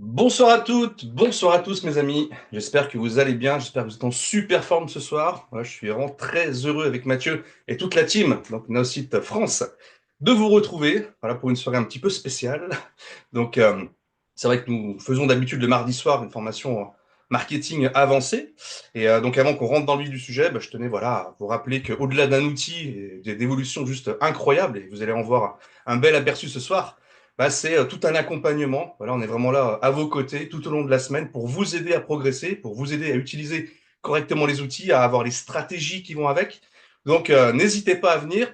Bonsoir à toutes, bonsoir à tous mes amis. J'espère que vous allez bien, j'espère que vous êtes en super forme ce soir. Voilà, je suis vraiment très heureux avec Mathieu et toute la team, donc Naocite France, de vous retrouver voilà, pour une soirée un petit peu spéciale. Donc c'est vrai que nous faisons d'habitude le mardi soir une formation marketing avancée. Et donc avant qu'on rentre dans le vif du sujet, je tenais voilà, à vous rappeler qu'au-delà d'un outil et d'évolutions juste incroyables, et vous allez en voir un bel aperçu ce soir, c'est tout un accompagnement. Voilà, on est vraiment là à vos côtés tout au long de la semaine pour vous aider à progresser, pour vous aider à utiliser correctement les outils, à avoir les stratégies qui vont avec. Donc, n'hésitez pas à venir.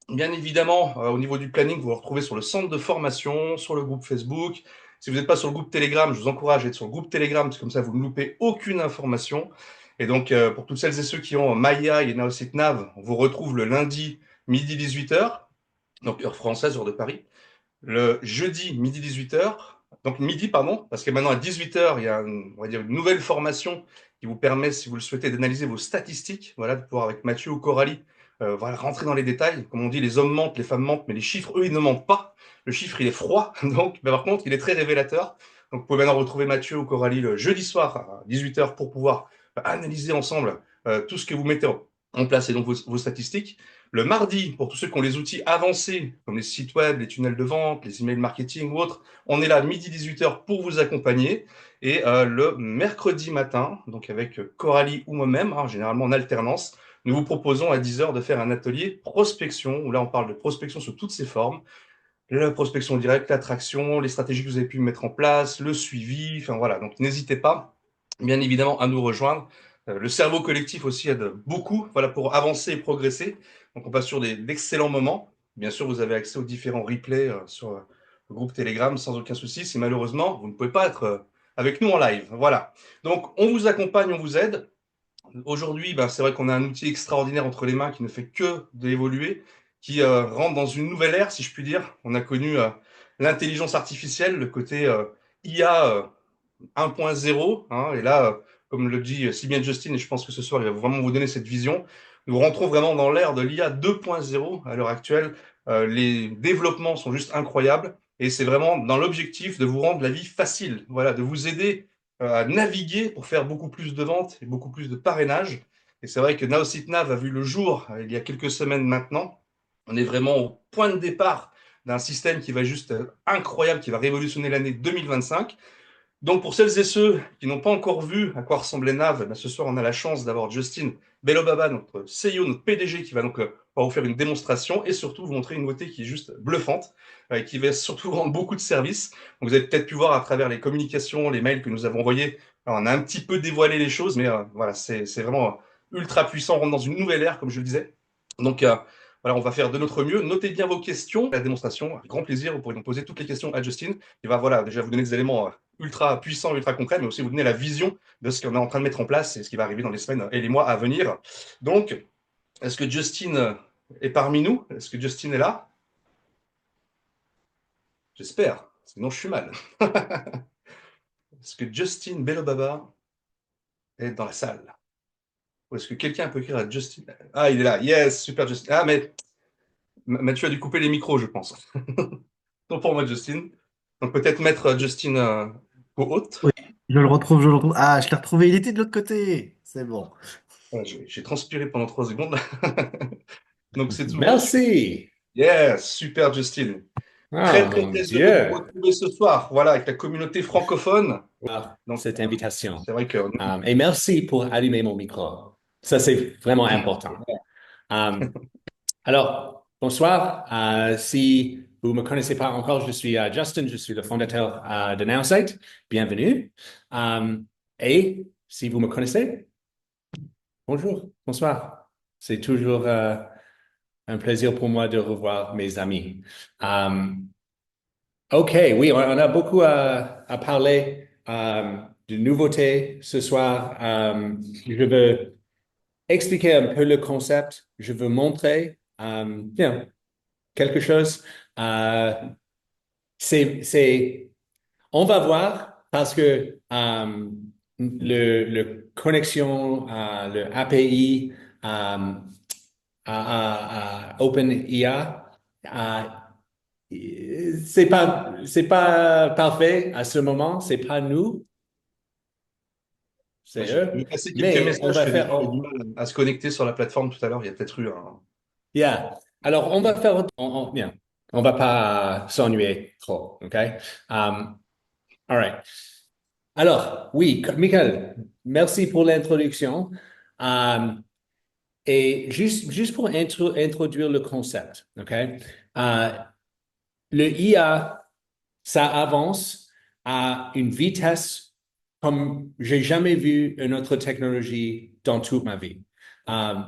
Bien évidemment, au niveau du planning, vous vous retrouvez sur le centre de formation, sur le groupe Facebook. Si vous n'êtes pas sur le groupe Telegram, je vous encourage à être sur le groupe Telegram, parce que comme ça, vous ne loupez aucune information. Et donc, pour toutes celles et ceux qui ont Maya et Naocit Nav, on vous retrouve le lundi midi 18h, donc heure française, heure de Paris. Le jeudi, midi 18h, donc midi, pardon, parce que maintenant à 18h, il y a on va dire une nouvelle formation qui vous permet, si vous le souhaitez, d'analyser vos statistiques, voilà, de pouvoir avec Mathieu ou Coralie, voilà, rentrer dans les détails. Comme on dit, les hommes mentent, les femmes mentent, mais les chiffres, eux, ils ne mentent pas. Le chiffre, il est froid, donc, mais par contre, il est très révélateur. Donc, vous pouvez maintenant retrouver Mathieu ou Coralie le jeudi soir à 18h pour pouvoir analyser ensemble tout ce que vous mettez en place et donc vos statistiques. Le mardi, pour tous ceux qui ont les outils avancés, comme les sites web, les tunnels de vente, les emails marketing ou autres, on est là midi 18h pour vous accompagner. Et le mercredi matin, donc avec Coralie ou moi-même, généralement en alternance, nous vous proposons à 10h de faire un atelier prospection, où là on parle de prospection sous toutes ses formes, la prospection directe, l'attraction, les stratégies que vous avez pu mettre en place, le suivi, enfin voilà. Donc n'hésitez pas, bien évidemment, à nous rejoindre. Le cerveau collectif aussi aide beaucoup, voilà, pour avancer et progresser. Donc on passe sur d'excellents moments. Bien sûr, vous avez accès aux différents replays sur le groupe Telegram sans aucun souci. Si malheureusement vous ne pouvez pas être avec nous en live, voilà. Donc on vous accompagne, on vous aide. Aujourd'hui, c'est vrai qu'on a un outil extraordinaire entre les mains qui ne fait que d'évoluer, qui rentre dans une nouvelle ère, si je puis dire. On a connu l'intelligence artificielle, le côté IA 1.0, hein, et là, comme le dit si bien Justin, et je pense que ce soir, il va vraiment vous donner cette vision, nous rentrons vraiment dans l'ère de l'IA 2.0 à l'heure actuelle. Les développements sont juste incroyables, et c'est vraiment dans l'objectif de vous rendre la vie facile, voilà, de vous aider à naviguer pour faire beaucoup plus de ventes et beaucoup plus de parrainage. Et c'est vrai que Naocitnav a vu le jour il y a quelques semaines maintenant. On est vraiment au point de départ d'un système qui va juste incroyable, qui va révolutionner l'année 2025. Donc, pour celles et ceux qui n'ont pas encore vu à quoi ressemblait Nav, ce soir, on a la chance d'avoir Justin Belobaba, notre CEO, notre PDG, qui va donc pouvoir vous faire une démonstration et surtout vous montrer une nouveauté qui est juste bluffante, et qui va surtout rendre beaucoup de services. Donc, vous avez peut-être pu voir à travers les communications, les mails que nous avons envoyés, alors, on a un petit peu dévoilé les choses, mais voilà, c'est vraiment ultra puissant, on rentre dans une nouvelle ère, comme je le disais. Donc, voilà, on va faire de notre mieux. Notez bien vos questions. La démonstration, avec grand plaisir, vous pourrez donc poser toutes les questions à Justin. Il va voilà, déjà vous donner des éléments ultra puissants, ultra concrets, mais aussi vous donner la vision de ce qu'on est en train de mettre en place et ce qui va arriver dans les semaines et les mois à venir. Donc, est-ce que Justin est parmi nous? Est-ce que Justin est là? J'espère, sinon je suis mal. Est-ce que Justin Belobaba est dans la salle? Ou est-ce que quelqu'un peut écrire à Justin? Ah, il est là. Yes, super Justin. Ah, mais Mathieu a dû couper les micros, je pense. Donc pour moi, Justin. Donc peut-être mettre Justin co-hôte. Oui, je le retrouve, je le retrouve. Ah, je l'ai retrouvé, il était de l'autre côté. C'est bon. Voilà, j'ai transpiré pendant 3 secondes. Donc c'est tout bon. Merci. Yes, super Justin. Très Ah, très mon très heureux de vous Dieu. retrouver ce soir. Voilà, avec la communauté francophone. Pour Donc cette invitation. c'est vrai que Et merci pour allumer mon micro. Ça, c'est vraiment important. Alors, bonsoir. Si vous me connaissez pas encore, je suis Justin, je suis le fondateur de Nowsite. Bienvenue. Et si vous me connaissez, bonjour, bonsoir. C'est toujours un plaisir pour moi de revoir mes amis. Euh, OK, oui, on a beaucoup à parler de nouveautés ce soir. Je veux expliquer un peu le concept. Je veux montrer quelque chose. Euh, on va voir parce que le connexion, le API à OpenIA c'est pas parfait à ce moment, c'est pas nous, Moi, c'est j'ai eux. vu passer quelques Mais on messages va que des faire, gens avaient du mal à se connecter sur la plateforme tout à l'heure. Il y a peut-être eu un. yeah. Alors on va faire, bien. On va pas s'ennuyer trop, ok? All right. Alors, oui, Michael, merci pour l'introduction. Um, et juste pour introduire le concept, ok? Euh, le IA, ça avance à une vitesse comme j'ai jamais vu une autre technologie dans toute ma vie.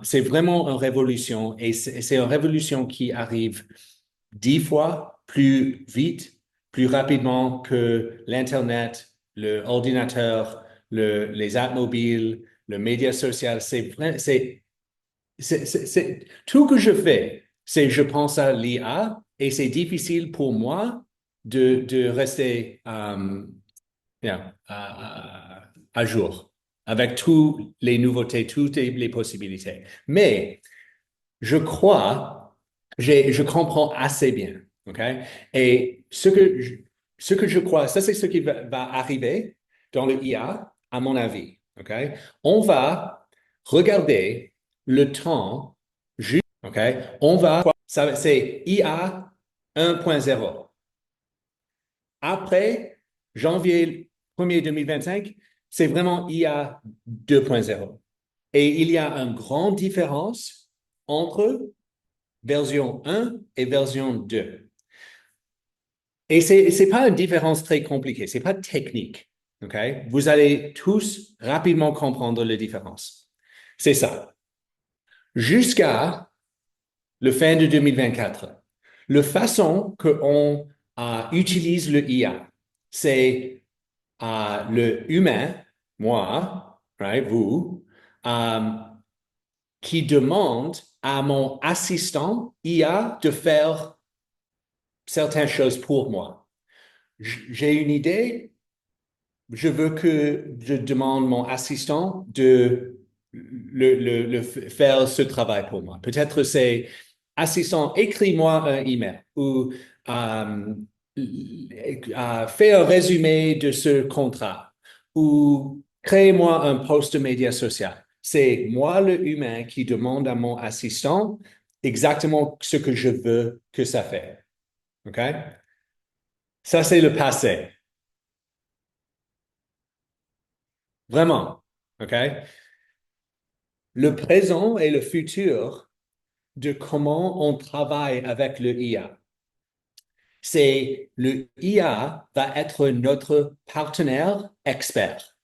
C'est vraiment une révolution et c'est une révolution qui arrive 10 fois plus vite, plus rapidement que l'Internet, l'ordinateur, les apps mobiles, le média social. Tout que je fais, c'est je pense à l'IA et c'est difficile pour moi de rester à jour avec toutes les nouveautés, toutes les possibilités. Mais je crois, je comprends assez bien, OK? Et ce que je crois, ça c'est ce qui va arriver dans le IA, à mon avis, OK? On va regarder le temps juste, OK? C'est IA 1.0. Après janvier 1er 2025, c'est vraiment IA 2.0. Et il y a une grande différence entre version 1 et version 2. Et c'est pas une différence très compliquée, c'est pas technique. OK? Vous allez tous rapidement comprendre la différence. C'est ça. Jusqu'à le fin de 2024, la façon qu'on utilise le IA, c'est le humain, moi, right, vous, euh, qui demande à mon assistant IA de faire certaines choses pour moi. J'ai une idée, je veux que je demande mon assistant de faire ce travail pour moi. Peut-être c'est assistant, écris-moi un email ou fais un résumé de ce contrat ou crée-moi un post de média social. C'est moi, le humain, qui demande à mon assistant exactement ce que je veux que ça fait. OK? Ça, c'est le passé. Vraiment. OK? Le présent et le futur de comment on travaille avec le IA. C'est le IA va être notre partenaire expert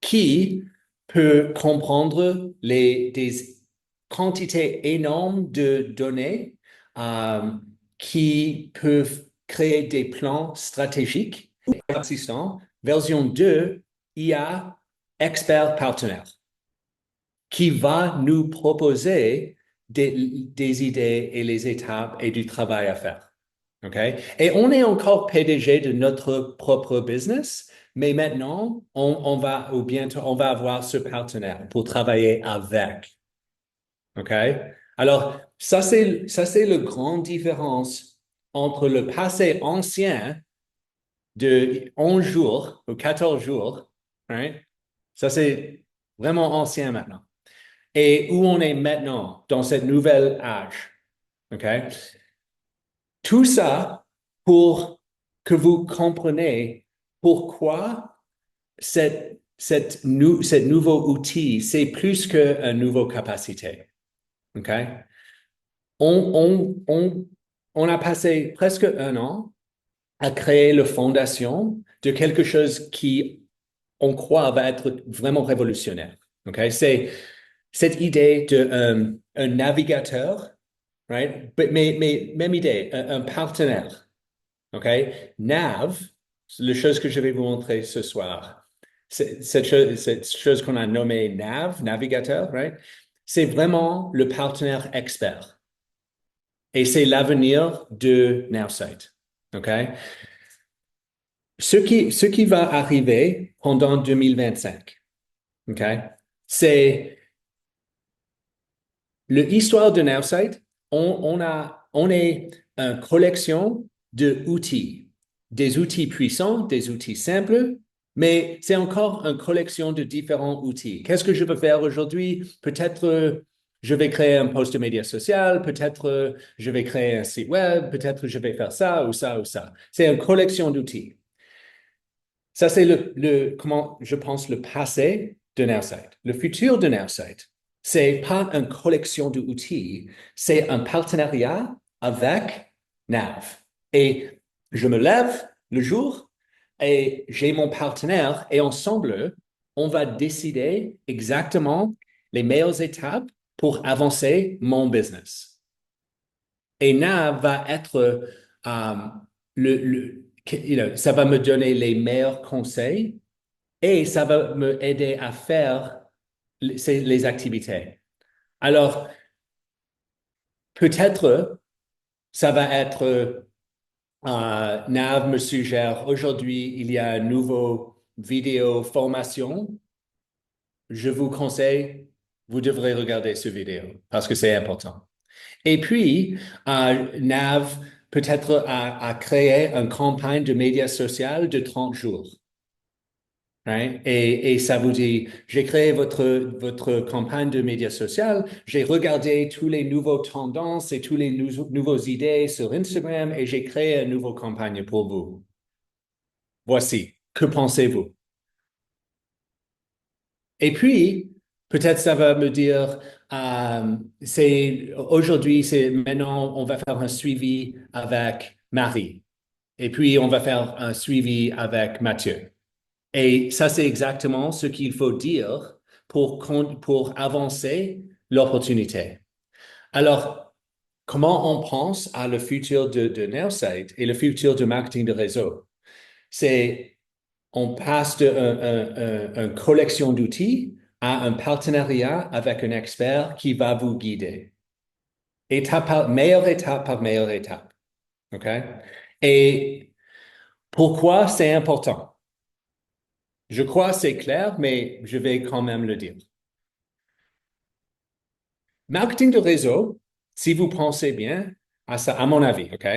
qui peut comprendre des quantités énormes de données, euh, qui peuvent créer des plans stratégiques. Assistant, version 2, IA expert partenaire, qui va nous proposer des idées et les étapes et du travail à faire. OK? Et on est encore PDG de notre propre business, mais maintenant, on va, ou bientôt, on va avoir ce partenaire pour travailler avec. OK? Alors, ça c'est la grande différence entre le passé ancien de 11 jours ou 14 jours, right? Ça c'est vraiment ancien maintenant. Et où on est maintenant dans cette nouvelle âge. OK? Tout ça pour que vous compreniez pourquoi cette nouveau outil, c'est plus qu'une nouvelle capacité. OK? On a passé presque un an à créer la fondation de quelque chose qui, on croit, va être vraiment révolutionnaire. OK? C'est cette idée d'un un navigateur, right? Mais même idée, un partenaire. OK? Nav, c'est la chose que je vais vous montrer ce soir. Cette chose qu'on a nommée Nav, navigateur, right? C'est vraiment le partenaire expert. Et c'est l'avenir de Nowsight. OK? Ce qui va arriver pendant 2025, OK? C'est l'histoire de Nowsight. On est une collection d'outils, des outils puissants, des outils simples, mais c'est encore une collection de différents outils. Qu'est-ce que je peux faire aujourd'hui? Peut-être je vais créer un post de média social, peut-être je vais créer un site web, peut-être je vais faire ça ou ça ou ça. C'est une collection d'outils. Ça, c'est comment je pense le passé de Nowsite. Le futur de Nowsite, c'est pas une collection d'outils, c'est un partenariat avec Nav. Et je me lève le jour et j'ai mon partenaire et ensemble, on va décider exactement les meilleures étapes pour avancer mon business. Et Nav va être ça va me donner les meilleurs conseils et ça va me aider à faire les activités. Alors, peut-être, ça va être, Nav me suggère, aujourd'hui, il y a une nouvelle vidéo formation. Je vous conseille, vous devrez regarder ce vidéo parce que c'est important. Et puis, Nav peut-être a créé une campagne de médias sociaux de 30 jours. Right? Et ça vous dit, j'ai créé votre campagne de médias sociaux, j'ai regardé tous les nouveaux tendances et tous les nouveaux idées sur Instagram et j'ai créé une nouvelle campagne pour vous. Voici, que pensez-vous? Et puis, peut-être ça va me dire, aujourd'hui, c'est maintenant, on va faire un suivi avec Marie. Et puis, on va faire un suivi avec Mathieu. Et ça, c'est exactement ce qu'il faut dire pour avancer l'opportunité. Alors, comment on pense à le futur de Nowsite et le futur du marketing de réseau? C'est, on passe d'une collection d'outils à un partenariat avec un expert qui va vous guider. Étape par meilleure étape. OK? Et pourquoi c'est important? Je crois que c'est clair, mais je vais quand même le dire. Marketing de réseau, si vous pensez bien à ça, à mon avis, OK?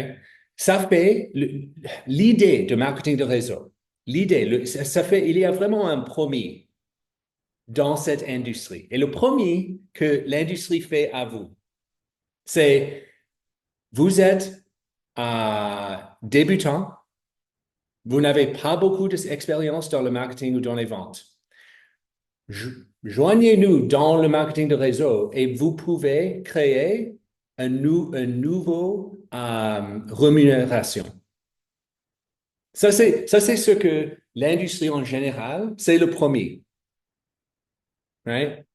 Ça fait l'idée de marketing de réseau. L'idée, ça fait, il y a vraiment un promis dans cette industrie. Et le promis que l'industrie fait à vous, c'est vous êtes débutant, vous n'avez pas beaucoup d'expérience dans le marketing ou dans les ventes. Joignez-nous dans le marketing de réseau et vous pouvez créer un nouveau rémunération. Ça, c'est ce que l'industrie en général, c'est le premier. Right?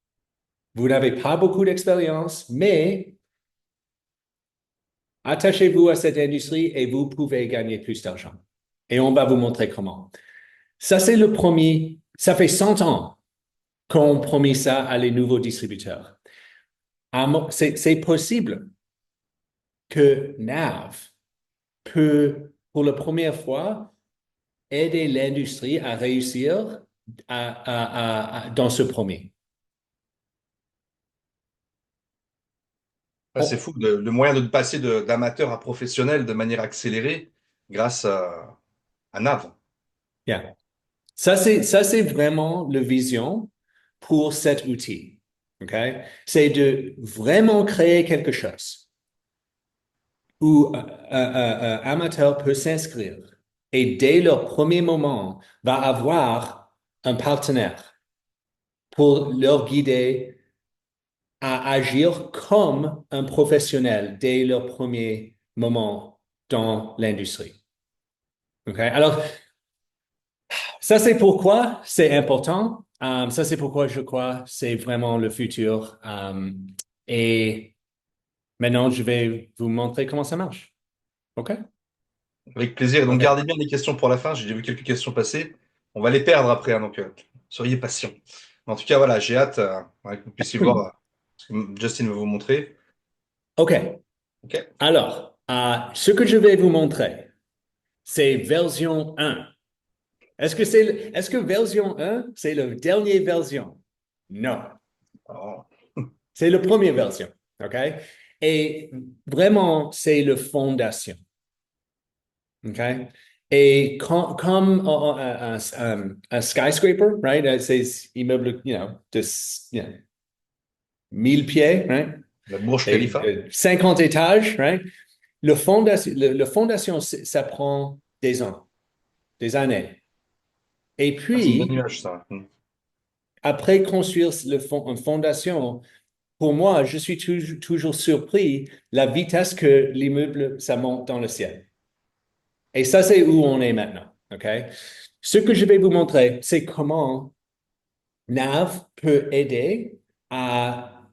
Vous n'avez pas beaucoup d'expérience, mais attachez-vous à cette industrie et vous pouvez gagner plus d'argent. Et on va vous montrer comment. Ça, c'est le premier. Ça fait 100 ans qu'on promet ça à les nouveaux distributeurs. C'est possible que Nav peut, pour la première fois, aider l'industrie à réussir dans ce premier. Ouais, c'est fou, le moyen de passer d'amateur à professionnel de manière accélérée grâce à Nav. Yeah. Ça, c'est vraiment la vision pour cet outil. OK? C'est de vraiment créer quelque chose où un amateur peut s'inscrire et dès le premier moment va avoir un partenaire pour leur guider à agir comme un professionnel dès leur premier moment dans l'industrie. OK? Alors, ça, c'est pourquoi c'est important. Ça, c'est pourquoi je crois que c'est vraiment le futur. Et maintenant, je vais vous montrer comment ça marche. OK? Avec plaisir. Donc, OK. gardez bien les questions pour la fin. J'ai déjà vu quelques questions passer. On va les perdre après, hein, donc soyez patients. En tout cas, voilà, j'ai hâte ouais, que vous puissiez voir ce que Justin va vous montrer. OK. OK. Alors, ce que je vais vous montrer, c'est version 1. Est-ce que version 1, c'est la dernière version? Non. Alors, C'est la première version. OK? Et vraiment, c'est la fondation. OK? Et comme un skyscraper, right? Ces immeubles, de 1000 pieds, right? La Burj Et, Khalifa. 50 étages, right? Le fondation, ça prend des ans, des années. Et Ah, c'est une bonne puis, image, ça. après construire une fondation, pour moi, je suis toujours surpris la vitesse que l'immeuble, ça monte dans le ciel. Et ça, c'est où on est maintenant. OK? Ce que je vais vous montrer, c'est comment Nav peut aider à,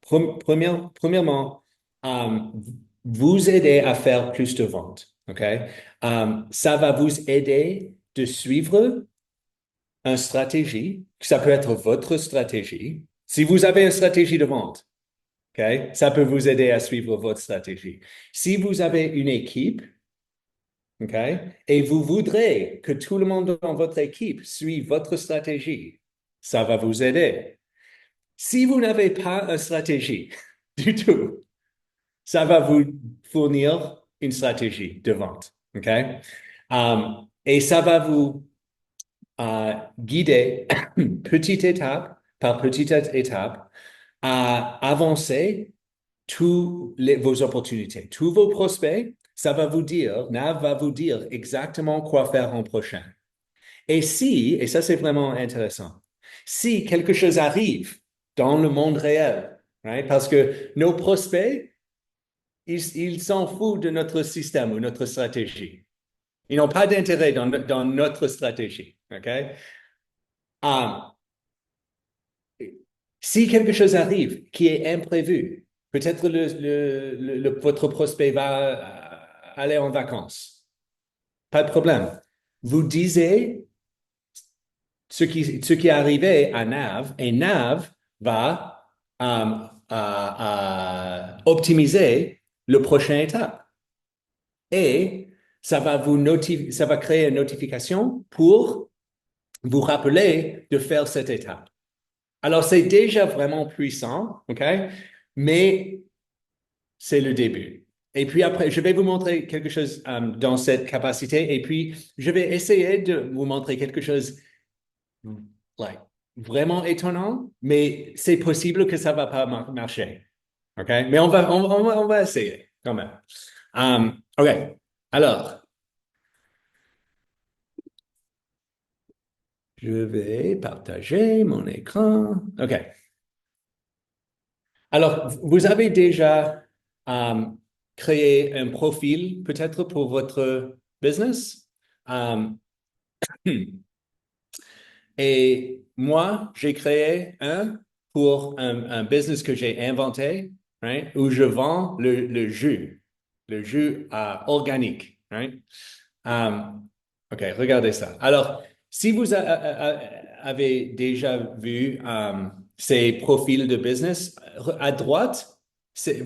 premièrement, euh, vous aider à faire plus de ventes. OK? Ça va vous aider de suivre une stratégie, ça peut être votre stratégie. Si vous avez une stratégie de vente, OK, ça peut vous aider à suivre votre stratégie. Si vous avez une équipe, OK, et vous voudrez que tout le monde dans votre équipe suive votre stratégie, ça va vous aider. Si vous n'avez pas une stratégie du tout, ça va vous fournir une stratégie de vente. OK? Et ça va vous guider petite étape par petite étape à avancer vos opportunités, tous vos prospects. Ça va vous dire, Nav va vous dire exactement quoi faire en prochain. Et ça c'est vraiment intéressant, si quelque chose arrive dans le monde réel, right? Parce que nos prospects, ils s'en foutent de notre système ou notre stratégie. Ils n'ont pas d'intérêt dans notre stratégie. OK? Ah, si quelque chose arrive qui est imprévu, peut-être votre prospect va aller en vacances. Pas de problème. Vous disiez ce qui est arrivé à Nav et Nav va optimiser le prochain étape. Et ça va créer une notification pour vous rappeler de faire cette étape. Alors, c'est déjà vraiment puissant, OK? Mais c'est le début. Et puis après, je vais vous montrer quelque chose dans cette capacité. Et puis, je vais essayer de vous montrer quelque chose like, vraiment étonnant, mais c'est possible que ça ne va pas marcher. OK? Mais on va essayer quand même. OK. Alors, je vais partager mon écran. OK. Alors, vous avez déjà euh, créé un profil peut-être pour votre business. Euh, et moi, j'ai créé un pour un business que j'ai inventé, right, où je vends le jus organique. Right? Euh, OK, regardez ça. Alors, si vous avez déjà vu ces profils de business, à droite,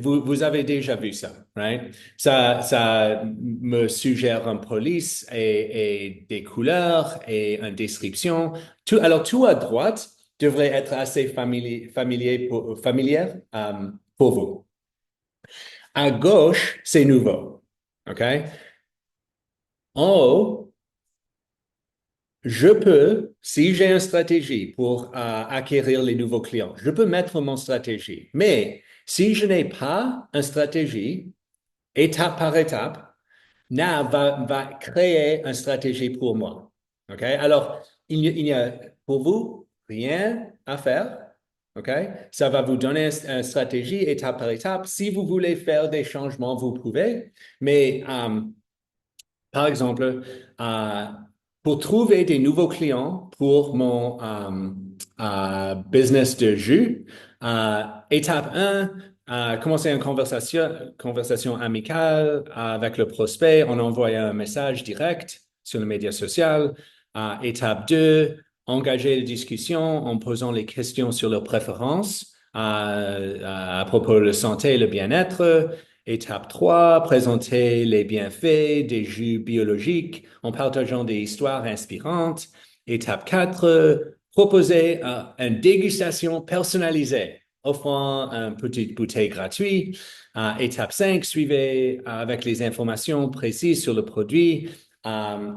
vous avez déjà vu ça, right? Ça me suggère une police et des couleurs et une description. Alors, tout à droite devrait être assez familier pour vous. À gauche, c'est nouveau, OK? En haut, je peux, si j'ai une stratégie pour acquérir les nouveaux clients, je peux mettre mon stratégie. Mais si je n'ai pas une stratégie, étape par étape, Nav va créer une stratégie pour moi. OK? Alors, il n'y a pour vous rien à faire. OK? Ça va vous donner une stratégie étape par étape. Si vous voulez faire des changements, vous pouvez. Mais par exemple, pour trouver des nouveaux clients pour mon business de jus, étape 1, commencer une conversation amicale avec le prospect en envoyant un message direct sur le média social. Étape 2, engager la discussion en posant les questions sur leurs préférences à propos de la santé et le bien-être. Étape 3, présenter les bienfaits des jus biologiques en partageant des histoires inspirantes. Étape 4, proposer une dégustation personnalisée. offrant une petite bouteille gratuite. Étape 5, suivez avec les informations précises sur le produit.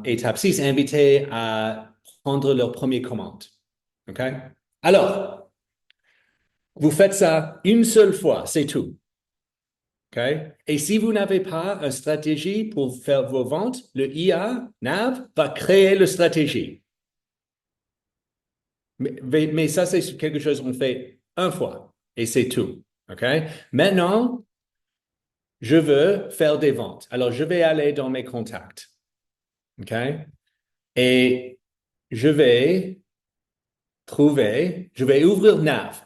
Étape 6, invitez à prendre leur première commande. OK? Alors, vous faites ça une seule fois, c'est tout. OK? Et si vous n'avez pas une stratégie pour faire vos ventes, le IA, Nav, va créer la stratégie. Mais ça, c'est quelque chose qu'on fait une fois et c'est tout. OK? Maintenant, je veux faire des ventes. Alors, je vais aller dans mes contacts. OK? Et je vais je vais ouvrir Nav.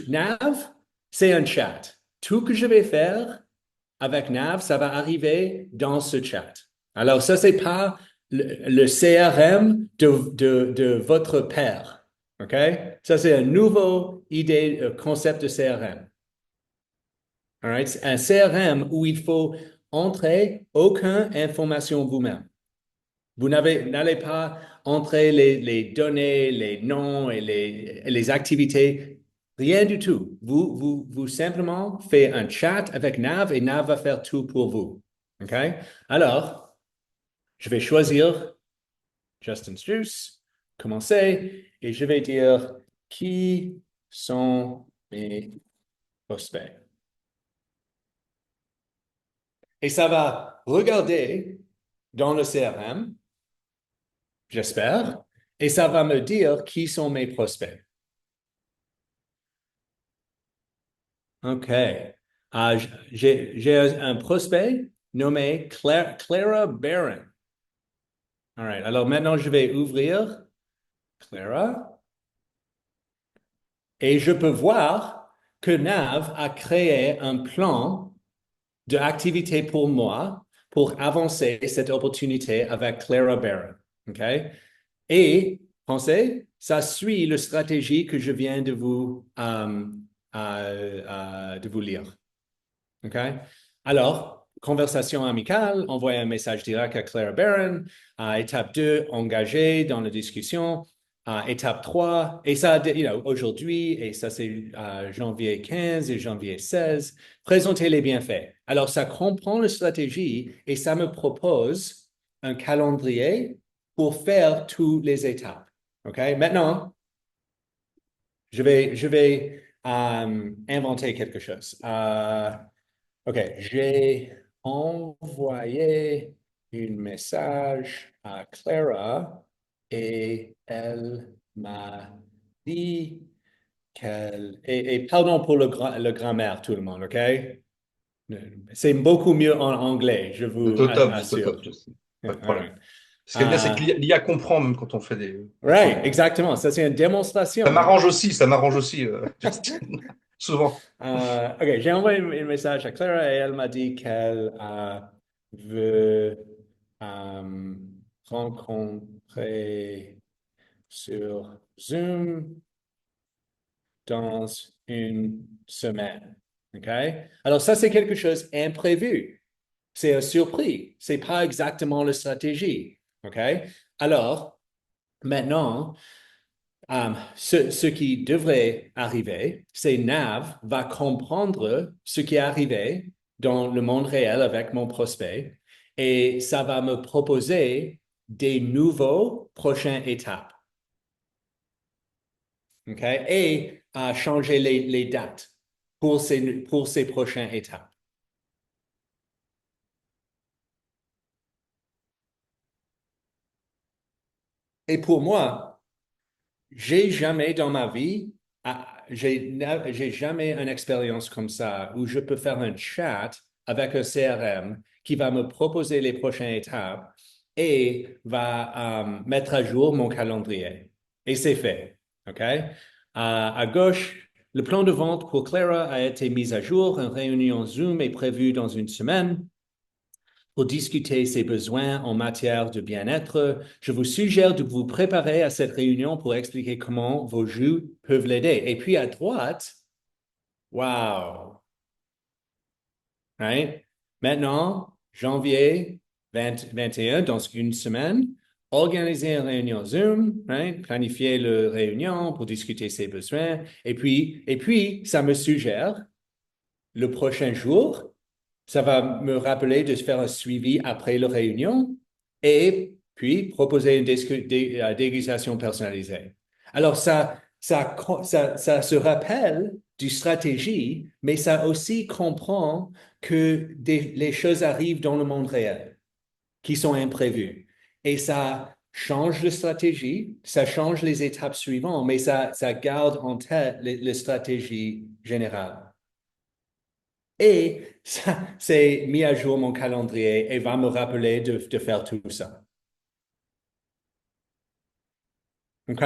Nav, c'est un chat. Tout que je vais faire avec Nav, ça va arriver dans ce chat. Alors, ça, c'est pas le CRM de votre père. OK? Ça, c'est un nouveau idée, concept de CRM. All right? Un CRM où il faut entrer aucune information vous-même. Vous n'allez pas entrer les données, les noms et les activités, rien du tout. Vous simplement faites un chat avec Nav et Nav va faire tout pour vous. OK? Alors, je vais choisir Justin Juice, commencer, et je vais dire qui sont mes prospects. Et ça va regarder dans le CRM, j'espère, et ça va me dire qui sont mes prospects. OK. J'ai un prospect nommé Clara Barron. All right. Alors maintenant, je vais ouvrir Clara et je peux voir que Nav a créé un plan d'activité pour moi pour avancer cette opportunité avec Clara Barron. OK? Et pensez, ça suit la stratégie que je viens de vous lire. OK? Alors, conversation amicale, envoyer un message direct à Claire Barron. Étape 2, engager dans la discussion. Étape 3, et ça, aujourd'hui, et ça c'est janvier 15 et janvier 16, présenter les bienfaits. Alors, ça comprend la stratégie et ça me propose un calendrier pour faire toutes les étapes. OK? Maintenant, je vais inventer quelque chose. OK, j'ai envoyé un message à Clara et elle m'a dit qu'elle... Et pardon pour le grammaire, tout le monde, OK? C'est beaucoup mieux en anglais, je vous Vous êtes au assure. top, Justin. Pas Yeah, de all problème. right. Ce qui est bien, c'est que l'IA comprend même quand on fait des Right, fautes. exactement. Ça, c'est une Ça démonstration, hein? m'arrange aussi, Justin. Souvent. OK, j'ai envoyé un message à Clara et elle m'a dit qu'elle veut euh, rencontrer sur Zoom dans une semaine. OK? Alors, ça, c'est quelque chose d'imprévu. C'est une surprise. C'est pas exactement la stratégie. OK? Alors, maintenant, ce qui devrait arriver, c'est Nav va comprendre ce qui est arrivé dans le monde réel avec mon prospect et ça va me proposer des nouveaux prochaines étapes. OK? Et à changer les dates pour ces prochaines étapes. Et pour moi, j'ai jamais dans ma vie, j'ai jamais une expérience comme ça où je peux faire un chat avec un CRM qui va me proposer les prochaines étapes et va mettre à jour mon calendrier. Et c'est fait. OK? À gauche, le plan de vente pour Clara a été mis à jour. Une réunion Zoom est prévue dans une semaine pour discuter ses besoins en matière de bien-être. Je vous suggère de vous préparer à cette réunion pour expliquer comment vos jeux peuvent l'aider. Et puis à droite, wow, right? Maintenant, janvier 21, dans une semaine, organiser une réunion Zoom, right? Planifier la réunion pour discuter ses besoins. Et puis, ça me suggère le prochain jour, ça va me rappeler de faire un suivi après la réunion et puis proposer une dégustation personnalisée. Alors, ça se rappelle du stratégie, mais ça aussi comprend que les choses arrivent dans le monde réel qui sont imprévues. Et ça change la stratégie, ça change les étapes suivantes, mais ça garde en tête la stratégie générale. Et ça, c'est mis à jour mon calendrier et va me rappeler de faire tout ça. OK?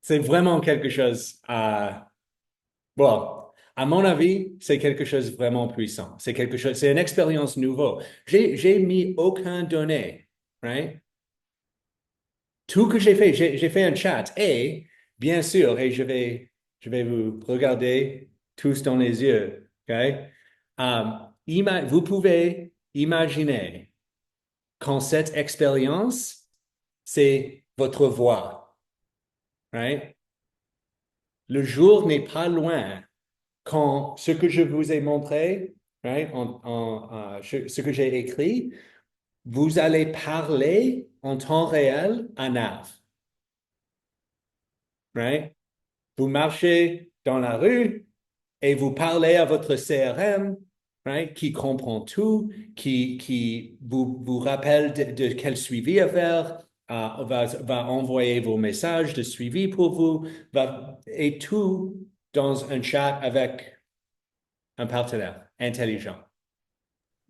C'est vraiment quelque chose bon, à mon avis, c'est quelque chose de vraiment puissant. C'est une expérience nouvelle. J'ai mis aucun données, right? Tout que j'ai fait un chat et, bien sûr, et je vais vous regarder tous dans les yeux, OK? Vous pouvez imaginer quand cette expérience, c'est votre voix, right? Le jour n'est pas loin quand ce que je vous ai montré, right, ce que j'ai écrit, vous allez parler en temps réel à Nav, right? Vous marchez dans la rue et vous parlez à votre CRM, right, qui comprend tout, qui vous rappelle de quel suivi à faire, va envoyer vos messages de suivi pour vous, et tout dans un chat avec un partenaire intelligent.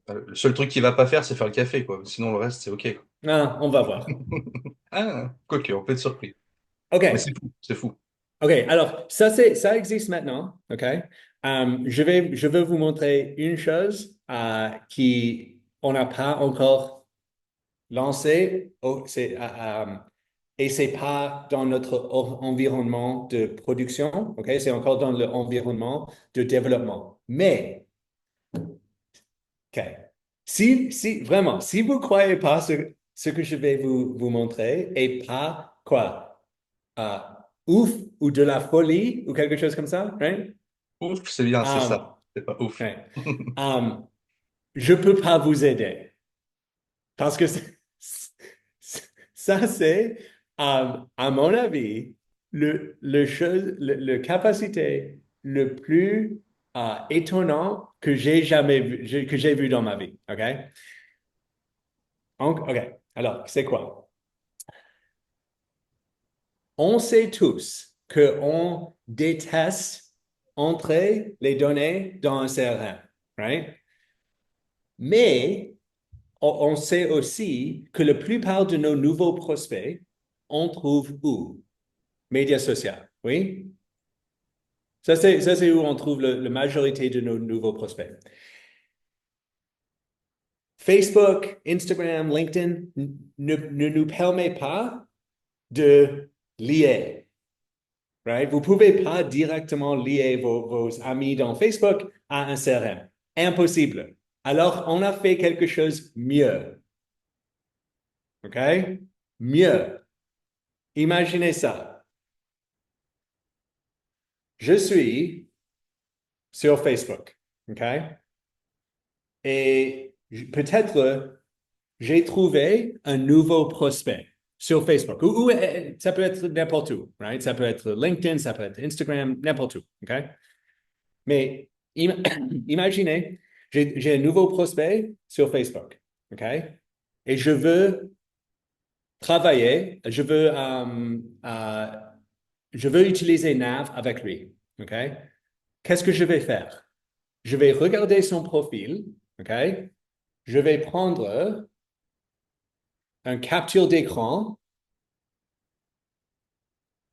Le seul truc qu'il va pas faire, c'est faire le café, quoi. Sinon, le reste, c'est OK, quoi. Ah, on va voir. Ah, quoique, on peut être surpris. Mais OK. c'est fou, c'est fou. OK, alors ça existe maintenant, OK? Je veux vous montrer une chose qui on n'a pas encore lancé, et c'est pas dans notre environnement de production, OK? C'est encore dans l'environnement de développement. Mais, OK, vraiment, si vous croyez pas ce que je vais vous montrer et pas quoi? euh, ouf ou de la folie ou quelque chose comme ça, right? Ouf, c'est bien, c'est ça. Um, C'est pas ouf. right. Je peux pas vous aider parce que ça c'est, à mon avis, le capacité le plus étonnant que j'ai jamais vu, que j'ai vu dans ma vie, OK? Donc, OK. Alors, c'est quoi? On sait tous qu'on déteste entrer les données dans un CRM, right? Mais on sait aussi que la plupart de nos nouveaux prospects, on trouve où? Médias sociaux, oui? Ça, c'est où on trouve la majorité de nos nouveaux prospects. Facebook, Instagram, LinkedIn ne nous permet pas de lier. Right? Vous ne pouvez pas directement lier vos amis dans Facebook à un CRM. Impossible. Alors, on a fait quelque chose mieux. OK? Mieux. Imaginez ça. Je suis sur Facebook. OK? Et peut-être j'ai trouvé un nouveau prospect sur Facebook. Ou ça peut être n'importe où. Right? Ça peut être LinkedIn, ça peut être Instagram, n'importe où. OK? Mais imaginez, j'ai un nouveau prospect sur Facebook, OK? Et je veux travailler, je veux utiliser Nav avec lui, OK? Qu'est-ce que je vais faire? Je vais regarder son profil, OK? Je vais prendre un capture d'écran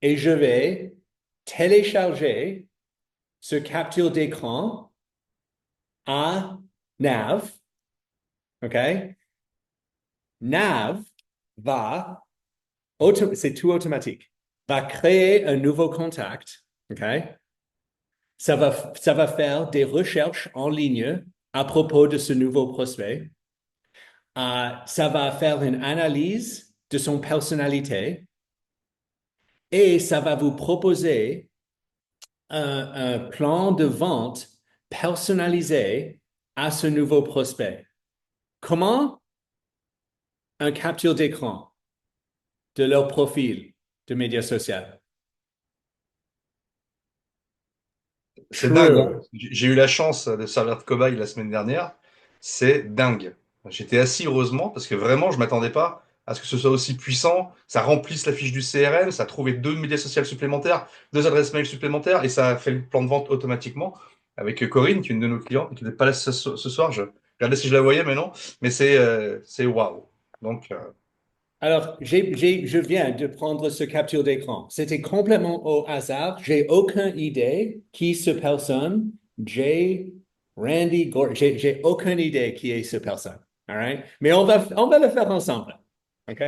et je vais télécharger ce capture d'écran à Nav, OK? Nav c'est tout automatique, va créer un nouveau contact, OK? Ça va faire des recherches en ligne à propos de ce nouveau prospect. ça va faire une analyse de son personnalité et ça va vous proposer un plan de vente personnalisé à ce nouveau prospect. Comment? Un capture d'écran de leur profil de médias sociaux. C'est dingue, hein. True. J'ai eu la chance de servir de cobaye la semaine dernière. C'est dingue. J'étais assis heureusement parce que vraiment, je m'attendais pas à ce que ce soit aussi puissant. Ça remplisse la fiche du CRM, ça a trouvé deux médias sociaux supplémentaires, deux adresses mail supplémentaires et ça a fait le plan de vente automatiquement avec Corinne, qui est une de nos clientes et qui n'est pas là ce soir. Je regardais si je la voyais, mais non. Mais c'est waouh. Donc, Alors, je viens de prendre ce capture d'écran. C'était complètement au hasard. J'ai aucune idée qui ce personne, Jay, Randy, Gordon. J'ai aucune idée qui est ce personne. All right? Mais on va le faire ensemble. OK?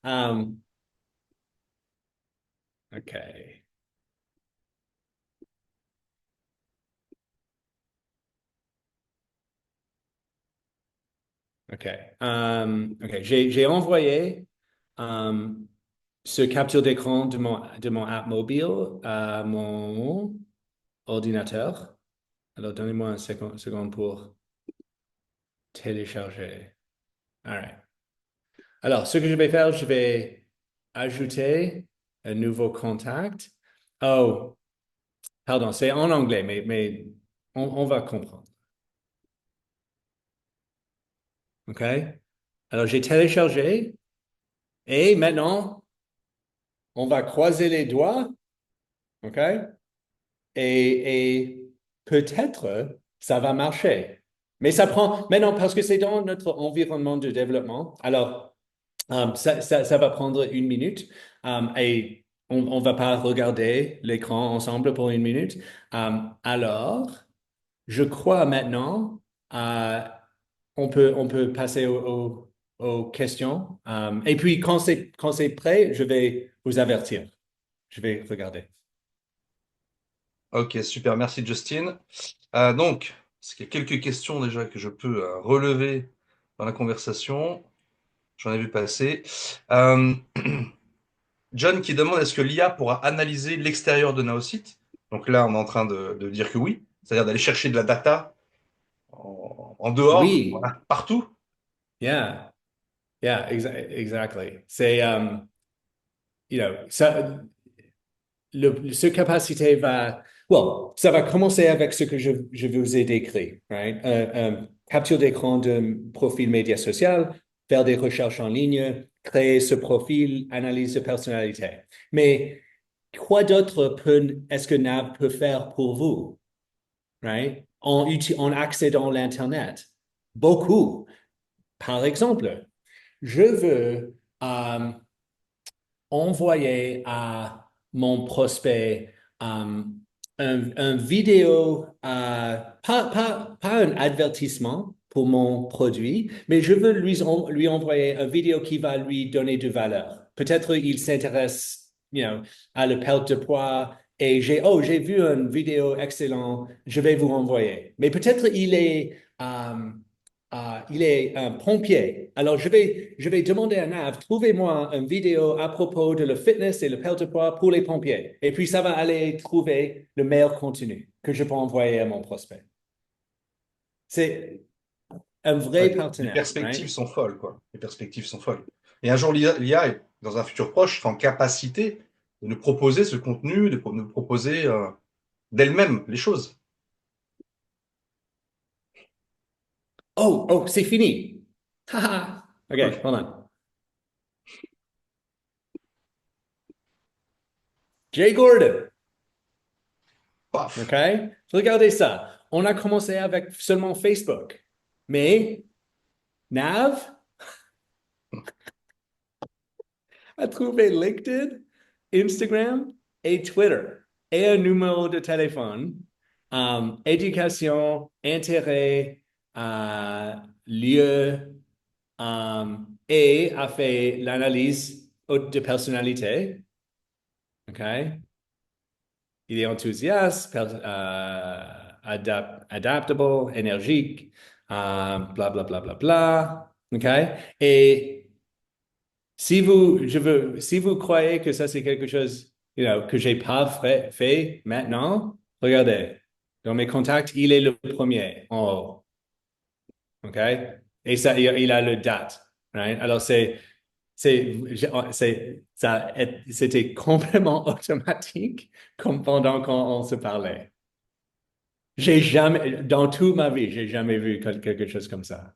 Um, OK. OK. OK. J'ai envoyé um, ce capture d'écran de mon app mobile à mon ordinateur. Alors, donnez-moi un seconde pour télécharger. All right. Alors, ce que je vais faire, je vais ajouter un nouveau contact. Oh, pardon, c'est en anglais, mais on va comprendre. OK? Alors, j'ai téléchargé et maintenant, on va croiser les doigts. OK? Et peut-être ça va marcher. Mais ça prend, maintenant, parce que c'est dans notre environnement de développement, alors ça va prendre une minute et on ne va pas regarder l'écran ensemble pour une minute. Alors, je crois maintenant, euh, on peut passer aux questions. Et puis, quand c'est prêt, je vais vous avertir. Je vais regarder. ok, super. Merci, Justine. Donc, parce qu'il y a quelques questions déjà que je peux relever dans la conversation. J'en ai vu passer. Euh, John qui demande est-ce que l'IA pourra analyser l'extérieur de Naosite? Donc là, on est en train de dire que oui, c'est-à-dire d'aller chercher de la data en dehors, Oui, voilà, partout. yeah, yeah, exactly. C'est, ça, ce capacité va, well, ça va commencer avec ce que je vous ai décrit, right? Capture d'écran de profil média social, faire des recherches en ligne, créer ce profil, analyse de personnalité. Mais quoi d'autre est-ce que Nav peut faire pour vous, right? En accédant à l'Internet? Beaucoup. Par exemple, je veux envoyer à mon prospect un vidéo, pas un avertissement pour mon produit, mais je veux lui envoyer un vidéo qui va lui donner de valeur. Peut-être il s'intéresse, à la perte de poids et j'ai vu une vidéo excellente, je vais vous envoyer. Mais peut-être il est un pompier. Alors, je vais demander à Nav, trouvez-moi une vidéo à propos de le fitness et le perte de poids pour les pompiers. Et puis, ça va aller trouver le meilleur contenu que je peux envoyer à mon prospect. C'est un vrai Ouais, les partenaire, perspectives right? sont folles, quoi. Les perspectives sont folles. Et un jour, l'IA, dans un futur proche, sera en capacité de nous proposer ce contenu, de nous proposer d'elle-même les choses. Oh, c'est fini. Haha. Cool. OK, hold on. Jay Gordon. Paf. OK? Regardez ça. On a commencé avec seulement Facebook. Mais Nav, a trouvé LinkedIn, Instagram et Twitter et un numéro de téléphone. Éducation, intérêt, lieu, et a fait l'analyse de personnalité. OK? Il est enthousiaste, adaptable, énergique, bla, bla, bla, bla, bla. OK? Et si vous croyez que ça, c'est quelque chose, que j'ai pas fait maintenant, regardez. Dans mes contacts, il est le premier en haut. OK? Et ça, il a le date. Right? Alors, c'était complètement automatique comme pendant qu'on se parlait. J'ai jamais, dans toute ma vie, j'ai jamais vu quelque chose comme ça.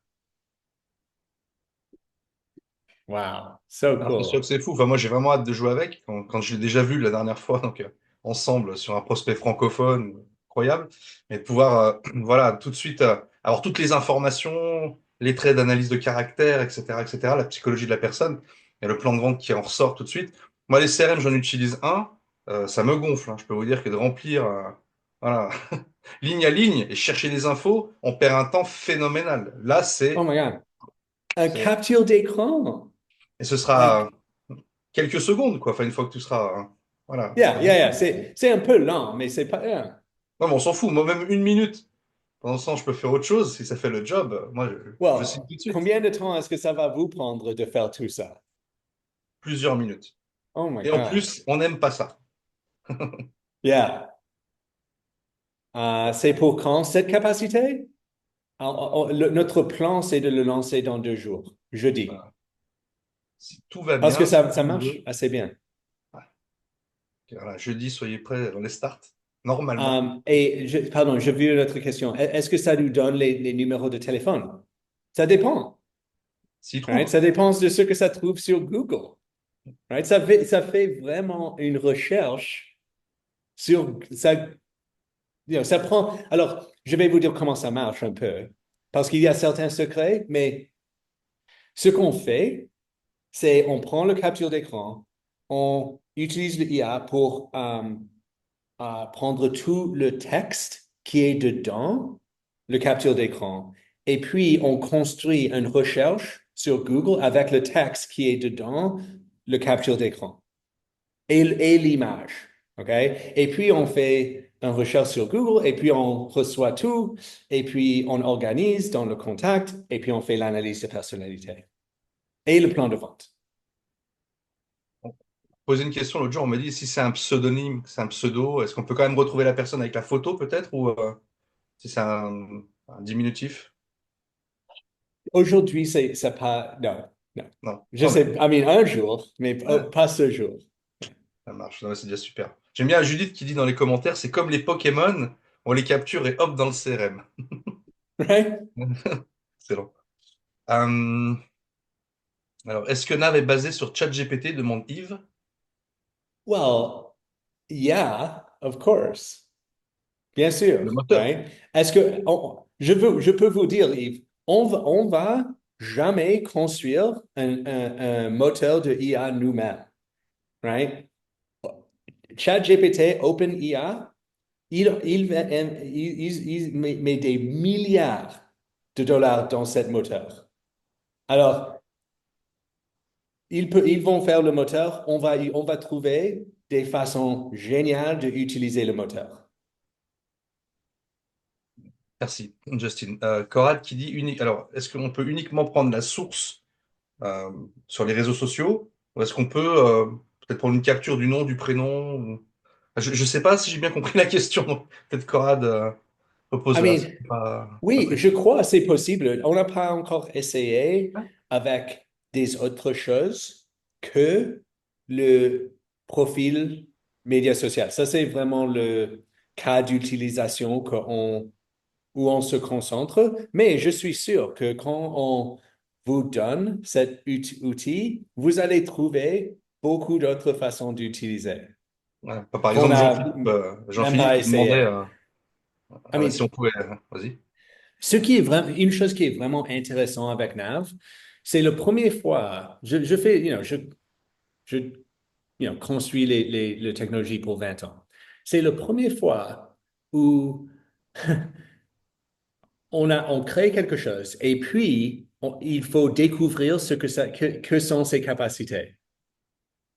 Wow, so Alors, c'est sûr que cool. c'est fou. Enfin, moi, j'ai vraiment hâte de jouer avec quand je l'ai déjà vu la dernière fois, donc ensemble sur un prospect francophone, incroyable. Et de pouvoir, voilà, tout de suite avoir toutes les informations, les traits d'analyse de caractère, etc., la psychologie de la personne et le plan de vente qui en ressort tout de suite. Moi, les CRM, j'en utilise un, ça me gonfle, hein. Je peux vous dire que de remplir, voilà, ligne à ligne et chercher des infos, on perd un temps phénoménal. Là, Oh my God. Un c'est, capture d'écran. et ce Un- sera quelques secondes, quoi. Enfin, une fois que tu seras, voilà, Yeah, pas yeah, beaucoup. yeah. C'est un peu lent, mais c'est pas. Yeah. Non, mais on s'en fout. Moi, même une minute, pendant ce temps, je peux faire autre chose. Si ça fait le job, moi, je signe Well, tout de suite. combien de temps est-ce que ça va vous prendre de faire tout ça? Plusieurs minutes. Oh my Et en God. plus, on n'aime pas ça. Yeah. C'est pour quand cette capacité? Notre plan, c'est de le lancer dans 2 jours, jeudi. Voilà. Si tout va Parce que bien, si tout ça le monde marche veut, assez bien. ouais. Voilà, jeudi, soyez prêts dans les starts. Normalement, Pardon, j'ai vu une autre question. Est-ce que ça nous donne les numéros de téléphone? Ça dépend. s'il Right? trouve. Ça dépend de ce que ça trouve sur Google. Right? Ça fait vraiment une recherche sur ça. Ça prend. Alors, je vais vous dire comment ça marche un peu. Parce qu'il y a certains secrets, mais ce qu'on fait, c'est on prend le capture d'écran, on utilise le IA pour prendre tout le texte qui est dedans, le capture d'écran, et puis on construit une recherche sur Google avec le texte qui est dedans, le capture d'écran et l'image. OK? Et puis on fait une recherche sur Google, et puis on reçoit tout, et puis on organise dans le contact, et puis on fait l'analyse de personnalité et le plan de vente. Poser une question l'autre jour, on m'a dit si c'est un pseudonyme, c'est un pseudo, est-ce qu'on peut quand même retrouver la personne avec la photo peut-être ou si c'est un diminutif? Aujourd'hui, c'est pas. Non, non. Non, Je tant mieux. sais, I mean, un jour, mais Ouais, pas ce jour. ça marche. Non, c'est déjà super. J'aime bien Judith qui dit dans les commentaires, c'est comme les Pokémon, on les capture et hop dans le CRM. Right? Excellent. Euh, alors, est-ce que Nav est basé sur ChatGPT, demande Yves? Well, yeah, of course. Bien Le sûr, moteur. right? Est-ce que je peux vous dire, Yves, on va jamais construire un moteur de IA nous-mêmes, right? ChatGPT, OpenIA, il met des milliards de dollars dans cette moteur. Alors, ils vont faire le moteur, on va trouver des façons géniales d'utiliser le moteur. Merci, Justin. Corad qui dit unique. Alors, est-ce qu'on peut uniquement prendre la source sur les réseaux sociaux ou est-ce qu'on peut peut-être prendre une capture du nom, du prénom Je ne sais pas si j'ai bien compris la question. Peut-être Corad repose I là. C'est mean, pas oui, je précis. crois que c'est possible. On n'a pas encore essayé Ouais. avec des autres choses que le profil média social. Ça, c'est vraiment le cas d'utilisation où on se concentre. Mais je suis sûr que quand on vous donne cet outil, vous allez trouver beaucoup d'autres façons d'utiliser Ouais. Par qu'on exemple, n'a même Jean-Philippe pas qui demandait essayé. I si mean, on pouvait. Vas-y. ce qui est vraiment, une chose qui est vraiment intéressante avec Nav, c'est la première fois, je fais, je construis les technologies pour 20 ans. C'est la première fois où on crée quelque chose et puis il faut découvrir que sont ses capacités.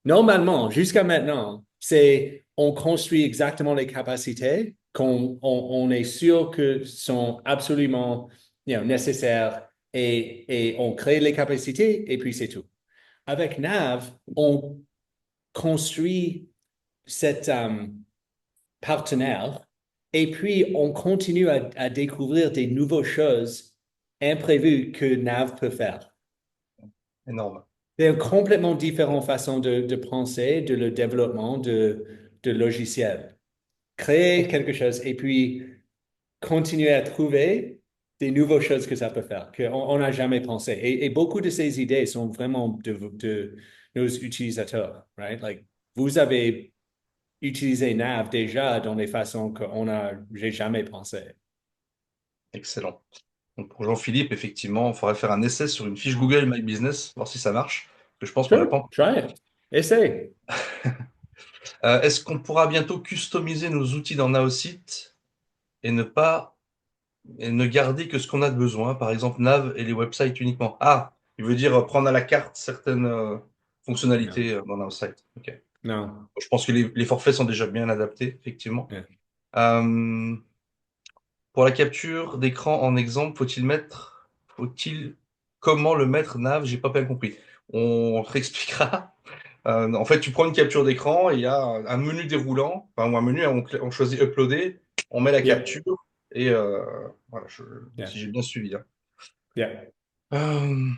Normalement, jusqu'à maintenant, c'est on construit exactement les capacités qu'on on est sûr que sont absolument nécessaires et on crée les capacités et puis c'est tout. Avec Nav, on construit cette partenaire et puis on continue à découvrir des nouvelles choses imprévues que Nav peut faire. Énorme. C'est une complètement différente façon de penser de le développement de logiciels. Créer quelque chose et puis continuer à trouver des nouvelles choses que ça peut faire, qu'on n'a jamais pensé. Et beaucoup de ces idées sont vraiment de nos utilisateurs, right? Like, vous avez utilisé Nav déjà dans des façons j'ai jamais pensé. Excellent. Donc pour Jean-Philippe, effectivement, il faudrait faire un essai sur une fiche Google My Business, voir si ça marche. Parce que je pense qu'on l'a pas Sure, encore try fait. it. Essaye. Est-ce qu'on pourra bientôt customiser nos outils dans Naocite et ne pas et ne garder que ce qu'on a de besoin, par exemple Nav et les websites uniquement? Ah, il veut dire prendre à la carte certaines Non, fonctionnalités dans Naocite. Ok. non. Je pense que les forfaits sont déjà bien adaptés, effectivement. Yeah. Euh, pour la capture d'écran en exemple, faut-il, comment le mettre Nav? J'ai pas bien compris. On réexpliquera. En fait, tu prends une capture d'écran et il y a un menu déroulant, enfin, ou un menu, on choisit uploader, on met la Yeah, capture et voilà, yeah, si j'ai bien suivi, hein. yeah. Euh,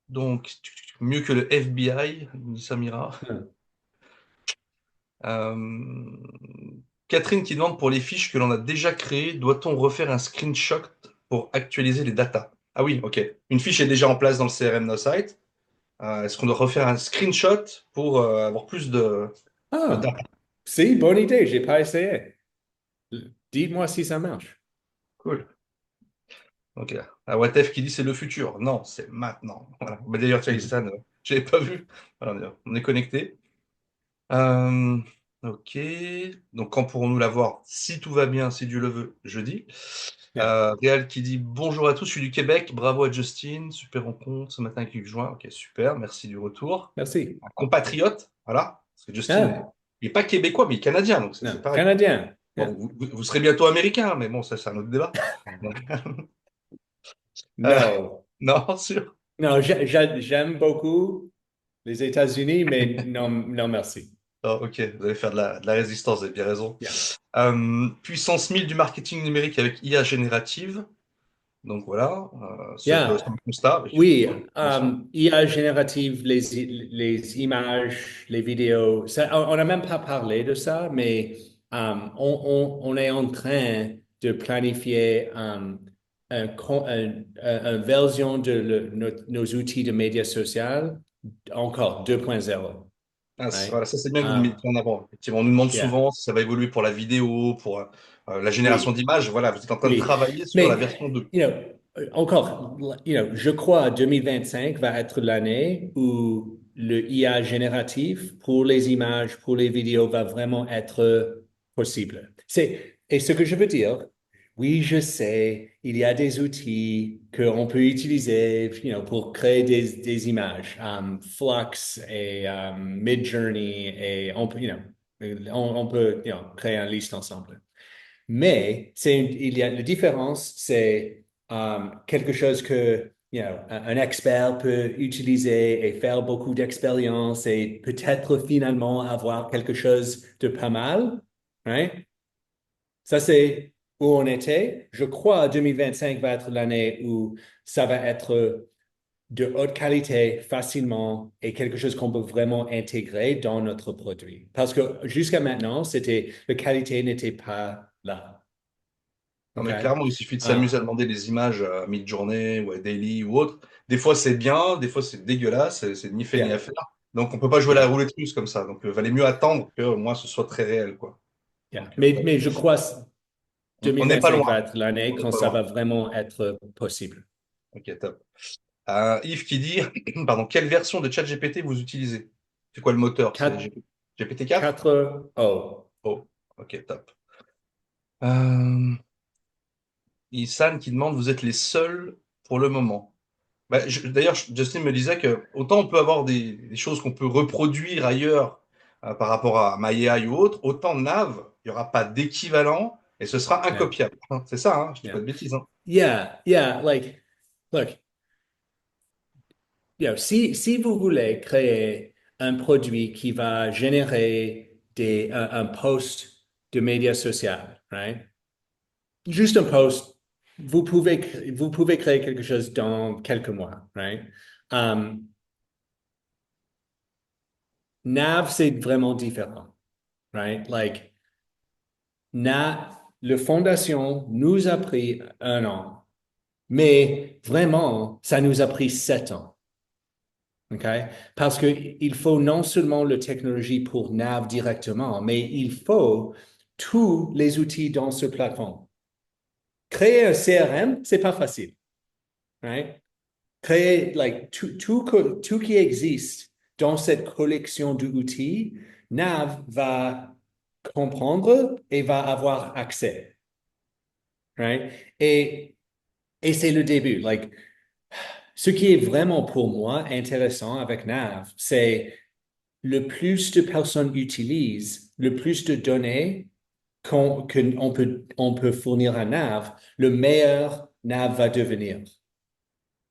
donc, mieux que le FBI, dit Samira. Hmm. Euh, Catherine qui demande pour les fiches que l'on a déjà créées, doit-on refaire un screenshot pour actualiser les datas? Ah oui, ok. Une fiche est déjà en place dans le CRM NoSite. Est-ce qu'on doit refaire un screenshot pour avoir plus de Ah, data? si, bonne idée, j'ai pas essayé. Dites-moi si ça marche. Cool. Ok. Watef qui dit c'est le futur. Non, c'est maintenant. Voilà. Bah, d'ailleurs, tiens, Hmm. Istan, je l'avais pas vu. Voilà, on est connecté. Euh, ok. Donc, quand pourrons-nous la voir? Si tout va bien, si Dieu le veut, jeudi. Yeah, Réal qui dit bonjour à tous, je suis du Québec. Bravo à Justine. Super rencontre ce matin avec Hugues Join. Ok, super. Merci du retour. merci. Un compatriote. Voilà. Parce que Justine, Ah, il n'est pas québécois, mais il est canadien. Donc, c'est non, pareil. Canadien. Bon, Yeah. vous serez bientôt américain, mais bon, ça, c'est un autre débat. Euh, No, non, sûr. non, j'aime beaucoup les États-Unis, mais non, non, merci. Ah, ok, vous allez faire de la résistance, vous avez bien raison. Yeah. Puissance 1000 du marketing numérique avec IA générative. Donc voilà, c'est Yeah. un constat. Oui, Attention. IA générative, les images, les vidéos, on n'a même pas parlé de ça, mais on est en train de planifier une version de nos outils de médias sociaux, encore 2.0. Ah, Right? voilà, ça c'est bien que vous le Um, mettiez en avant. Effectivement, on nous demande yeah, souvent si ça va évoluer pour la vidéo, pour la génération oui. d'images. Voilà, vous êtes en train de Oui, travailler sur la mais, version 2. encore, je crois 2025 va être l'année où le IA génératif pour les images, pour les vidéos va vraiment être possible. Et ce que je veux dire, oui, je sais, il y a des outils qu'on peut utiliser, pour créer des images, Flux et Midjourney, et on peut, créer une liste ensemble. Mais il y a la différence, c'est quelque chose que un expert peut utiliser et faire beaucoup d'expérience et peut-être finalement avoir quelque chose de pas mal. Right? Ça, c'est où on était. Je crois 2025 va être l'année où ça va être de haute qualité facilement et quelque chose qu'on peut vraiment intégrer dans notre produit. Parce que jusqu'à maintenant, la qualité n'était pas là. Non, OK? mais clairement, il suffit de s'amuser à Ah, demander des images à mid-journée ou à daily ou autre. Des fois, c'est bien, des fois, c'est dégueulasse, c'est ni fait ni à yeah, faire. Donc, on peut pas jouer à la yeah, roulette russe comme ça. Donc, valait mieux attendre que au moins ce soit très réel, quoi. yeah. Donc, Mais je crois on n'est pas 2025 va loin. être l'année On n'est quand pas ça loin. va vraiment être possible. Ok, top. Yves qui dit, pardon, quelle version de ChatGPT vous utilisez? C'est quoi le moteur? C'est 4, GPT-4? 4. Oh, ok, top. Euh, Isan qui demande, vous êtes les seuls pour le moment. Bah, d'ailleurs, Justin me disait que autant on peut avoir des choses qu'on peut reproduire ailleurs par rapport à MyAI ou autre, autant Nav, il n'y aura pas d'équivalent et ce sera Yeah, incopiable. Hein, c'est ça, hein, je dis pas yeah. de bêtises. Hein. Yeah, yeah, like look, si vous voulez créer un produit qui va générer un post de médias social, right? Juste un post, vous pouvez créer quelque chose dans quelques mois, right? Um, Nav, c'est vraiment différent, right? Like, le fondation nous a pris 1 an, mais vraiment, ça nous a pris 7 ans. OK? Parce qu'il faut non seulement la technologie pour Nav directement, mais il faut tous les outils dans ce plateforme. Créer un CRM, c'est pas facile. Right? Créer tout qui existe dans cette collection d'outils, Nav va comprendre et va avoir accès. Right? Et c'est le début. Like, ce qui est vraiment pour moi intéressant avec Nav, c'est le plus de personnes utilisent, le plus de données on peut fournir à Nav, le meilleur Nav va devenir.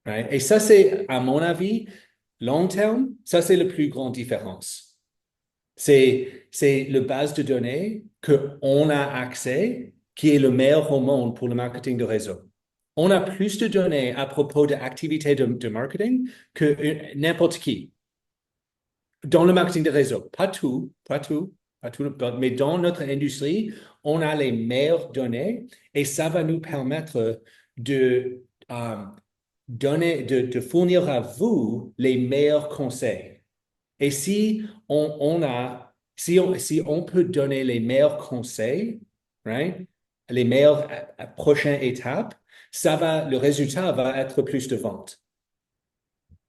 Right? Et ça, c'est, à mon avis, long terme, ça, c'est la plus grande différence. C'est le base de données qu'on a accès qui est le meilleur au monde pour le marketing de réseau. On a plus de données à propos d'activités de marketing que n'importe qui dans le marketing de réseau. Pas tout, mais dans notre industrie, on a les meilleures données et ça va nous permettre de fournir à vous les meilleurs conseils. Et si on peut donner les meilleurs conseils, right, les meilleures prochaines étapes, le résultat va être plus de ventes.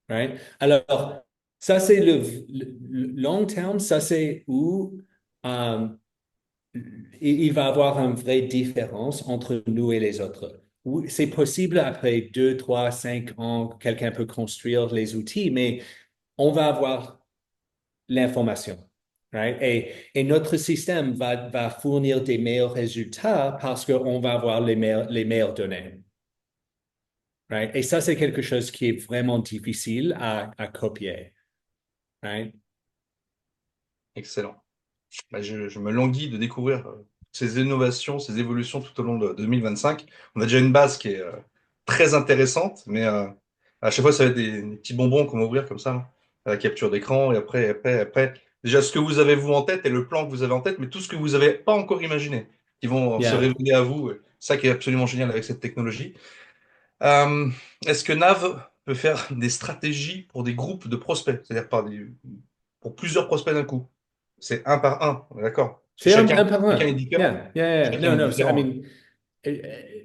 Right? Alors, ça c'est le long terme, ça c'est où il va y avoir une vraie différence entre nous et les autres. Oui, c'est possible après 2, 3, 5 ans, quelqu'un peut construire les outils, mais on va avoir l'information. Right? Et notre système va fournir des meilleurs résultats parce qu'on va avoir les meilleures données. Right? Et ça, c'est quelque chose qui est vraiment difficile à copier. Right? Excellent. Bah, je me languis de découvrir ces innovations, ces évolutions tout au long de 2025. On a déjà une base qui est très intéressante, mais à chaque fois, ça va être des petits bonbons qu'on va ouvrir comme ça, là, à la capture d'écran, et après, déjà ce que vous avez vous en tête et le plan que vous avez en tête, mais tout ce que vous n'avez pas encore imaginé, qui vont se Yeah. révéler à vous. Ça qui est absolument génial avec cette technologie. Euh, Est-ce que Nav peut faire des stratégies pour des groupes de prospects, c'est-à-dire pour plusieurs prospects d'un coup? C'est un par un, on est d'accord? Parce que C'est chacun, un par chacun est un. différent. Yeah. Chacun est No. I différent. mean, euh,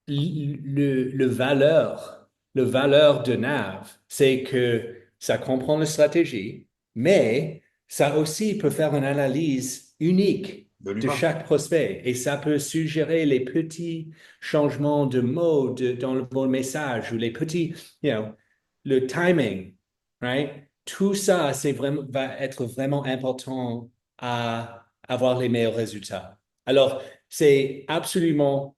le valeur de Nav, c'est que ça comprend la stratégie, mais ça aussi peut faire une analyse unique De de l'humain. chaque prospect et ça peut suggérer les petits changements de mots dans le bon message ou les petits, le timing, right? Tout ça, va être vraiment important à avoir les meilleurs résultats. Alors, c'est absolument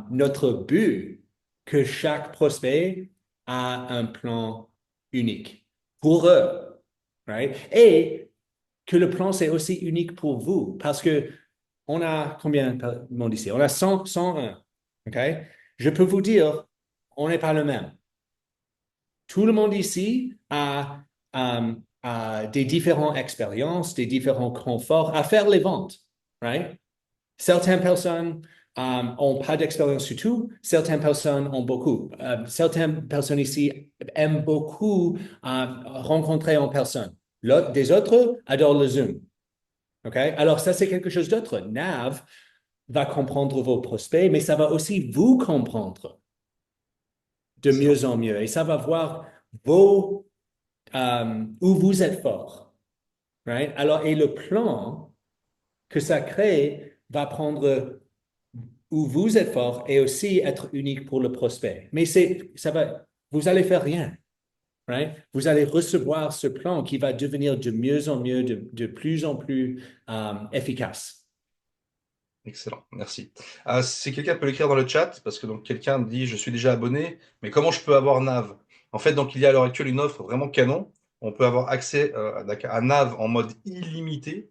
notre but que chaque prospect a un plan unique pour eux, right? Et que le plan, c'est aussi unique pour vous parce que on a combien de monde ici? On a 101, OK? Je peux vous dire, on n'est pas le même. Tout le monde ici a des différentes expériences, des différents conforts à faire les ventes, right? Certaines personnes ont pas d'expérience du tout, certaines personnes ont beaucoup. Certaines personnes ici aiment beaucoup rencontrer en personne. Des autres adorent le Zoom. OK? Alors, ça, c'est quelque chose d'autre. Nav va comprendre vos prospects, mais ça va aussi vous comprendre de Excellent. mieux en mieux. Et ça va voir où vous êtes fort. Right? Alors, et le plan que ça crée va prendre où vous êtes fort et aussi être unique pour le prospect. Mais vous allez faire rien. Right? Vous allez recevoir ce plan qui va devenir de mieux en mieux, de plus en plus efficace. Excellent, merci. Si quelqu'un peut l'écrire dans le chat, parce que donc quelqu'un dit je suis déjà abonné, mais comment je peux avoir Nav? En fait, donc il y a à l'heure actuelle une offre vraiment canon. On peut avoir accès à Nav en mode illimité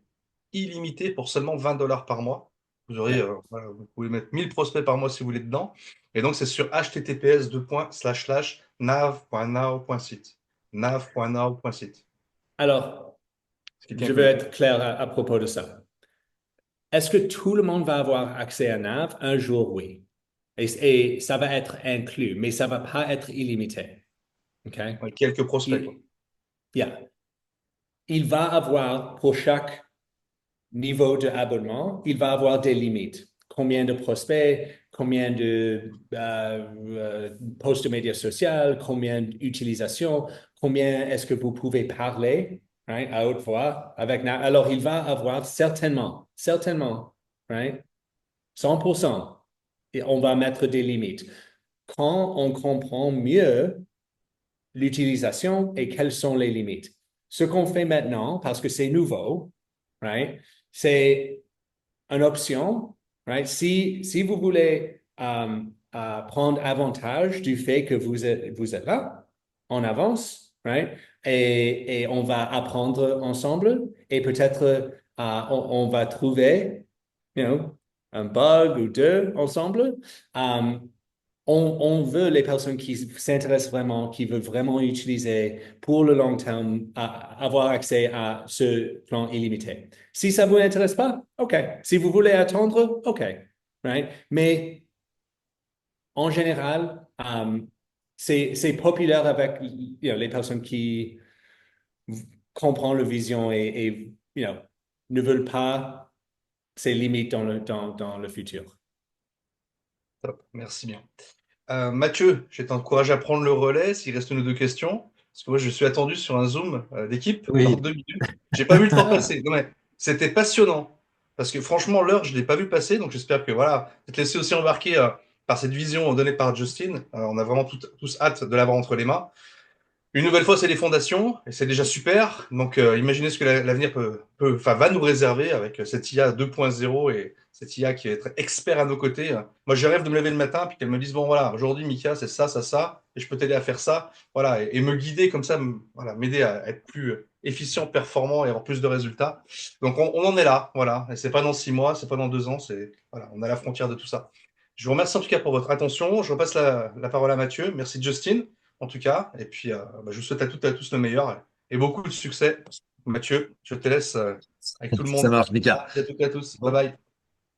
pour seulement 20 $ par mois. Vous aurez, Yeah. voilà, vous pouvez mettre 1000 prospects par mois si vous voulez dedans. Et donc c'est sur https://nav.now.site. Nav.now.site. Alors, Si quelqu'un je peut veux l'écrire. être clair à propos de ça. Est-ce que tout le monde va avoir accès à Nav? Un jour, oui. Et ça va être inclus, mais ça va pas être illimité. OK? Ouais, quelques prospects, quoi. Il, yeah. Il va avoir pour chaque niveau d'abonnement, il va avoir des limites. Combien de prospects, combien de posts de médias sociaux, combien d'utilisations, combien est-ce que vous pouvez parler, right, à haute voix avec Nav. Alors, il va avoir certainement, right, 100%, et on va mettre des limites. Quand on comprend mieux l'utilisation et quelles sont les limites. Ce qu'on fait maintenant, parce que c'est nouveau, right, c'est une option. Right? Si vous voulez prendre avantage du fait que vous êtes là, en avance, right? Et on va apprendre ensemble et peut-être on va trouver you know, un bug ou deux ensemble. Um, on veut les personnes qui s'intéressent vraiment, qui veulent vraiment utiliser pour le long terme, avoir accès à ce plan illimité. Si ça vous intéresse pas, OK. Si vous voulez attendre, OK. Right? Mais en général, c'est populaire avec les personnes qui comprennent la vision et ne veulent pas ces limites dans le futur. Top, merci bien. Mathieu, je vais t'encourager à prendre le relais s'il reste une ou deux questions. Parce que moi, je suis attendu sur un Zoom d'équipe dans Oui. 2 minutes. J'ai pas vu le temps Ah, passer. Non, mais c'était passionnant. Parce que franchement, l'heure, je l'ai pas vu passer. Donc j'espère que voilà, vous êtes laissé aussi embarquer par cette vision donnée par Justin. On a vraiment tous hâte de l'avoir entre les mains. Une nouvelle fois, c'est les fondations, et c'est déjà super. Donc, imaginez ce que l'avenir enfin, va nous réserver avec cette IA 2.0 et cette IA qui va être expert à nos côtés. Moi, je rêve de me lever le matin puis qu'elle me dise, bon, voilà, aujourd'hui, Mika, c'est ça, ça, ça, et je peux t'aider à faire ça. Voilà, et me guider comme ça, voilà, m'aider à être plus efficient, performant et avoir plus de résultats. Donc, on en est là, voilà. Et c'est pas dans 6 mois, c'est pas dans 2 ans, voilà, on est à la frontière de tout ça. Je vous remercie en tout cas pour votre attention. Je repasse la parole à Mathieu. Merci, Justin en tout cas. Et puis, je vous souhaite à toutes et à tous le meilleur et beaucoup de succès. Mathieu, je te laisse avec tout le Ça monde. marche, Mika. Merci à toutes et à tous. Bye Bon. bye.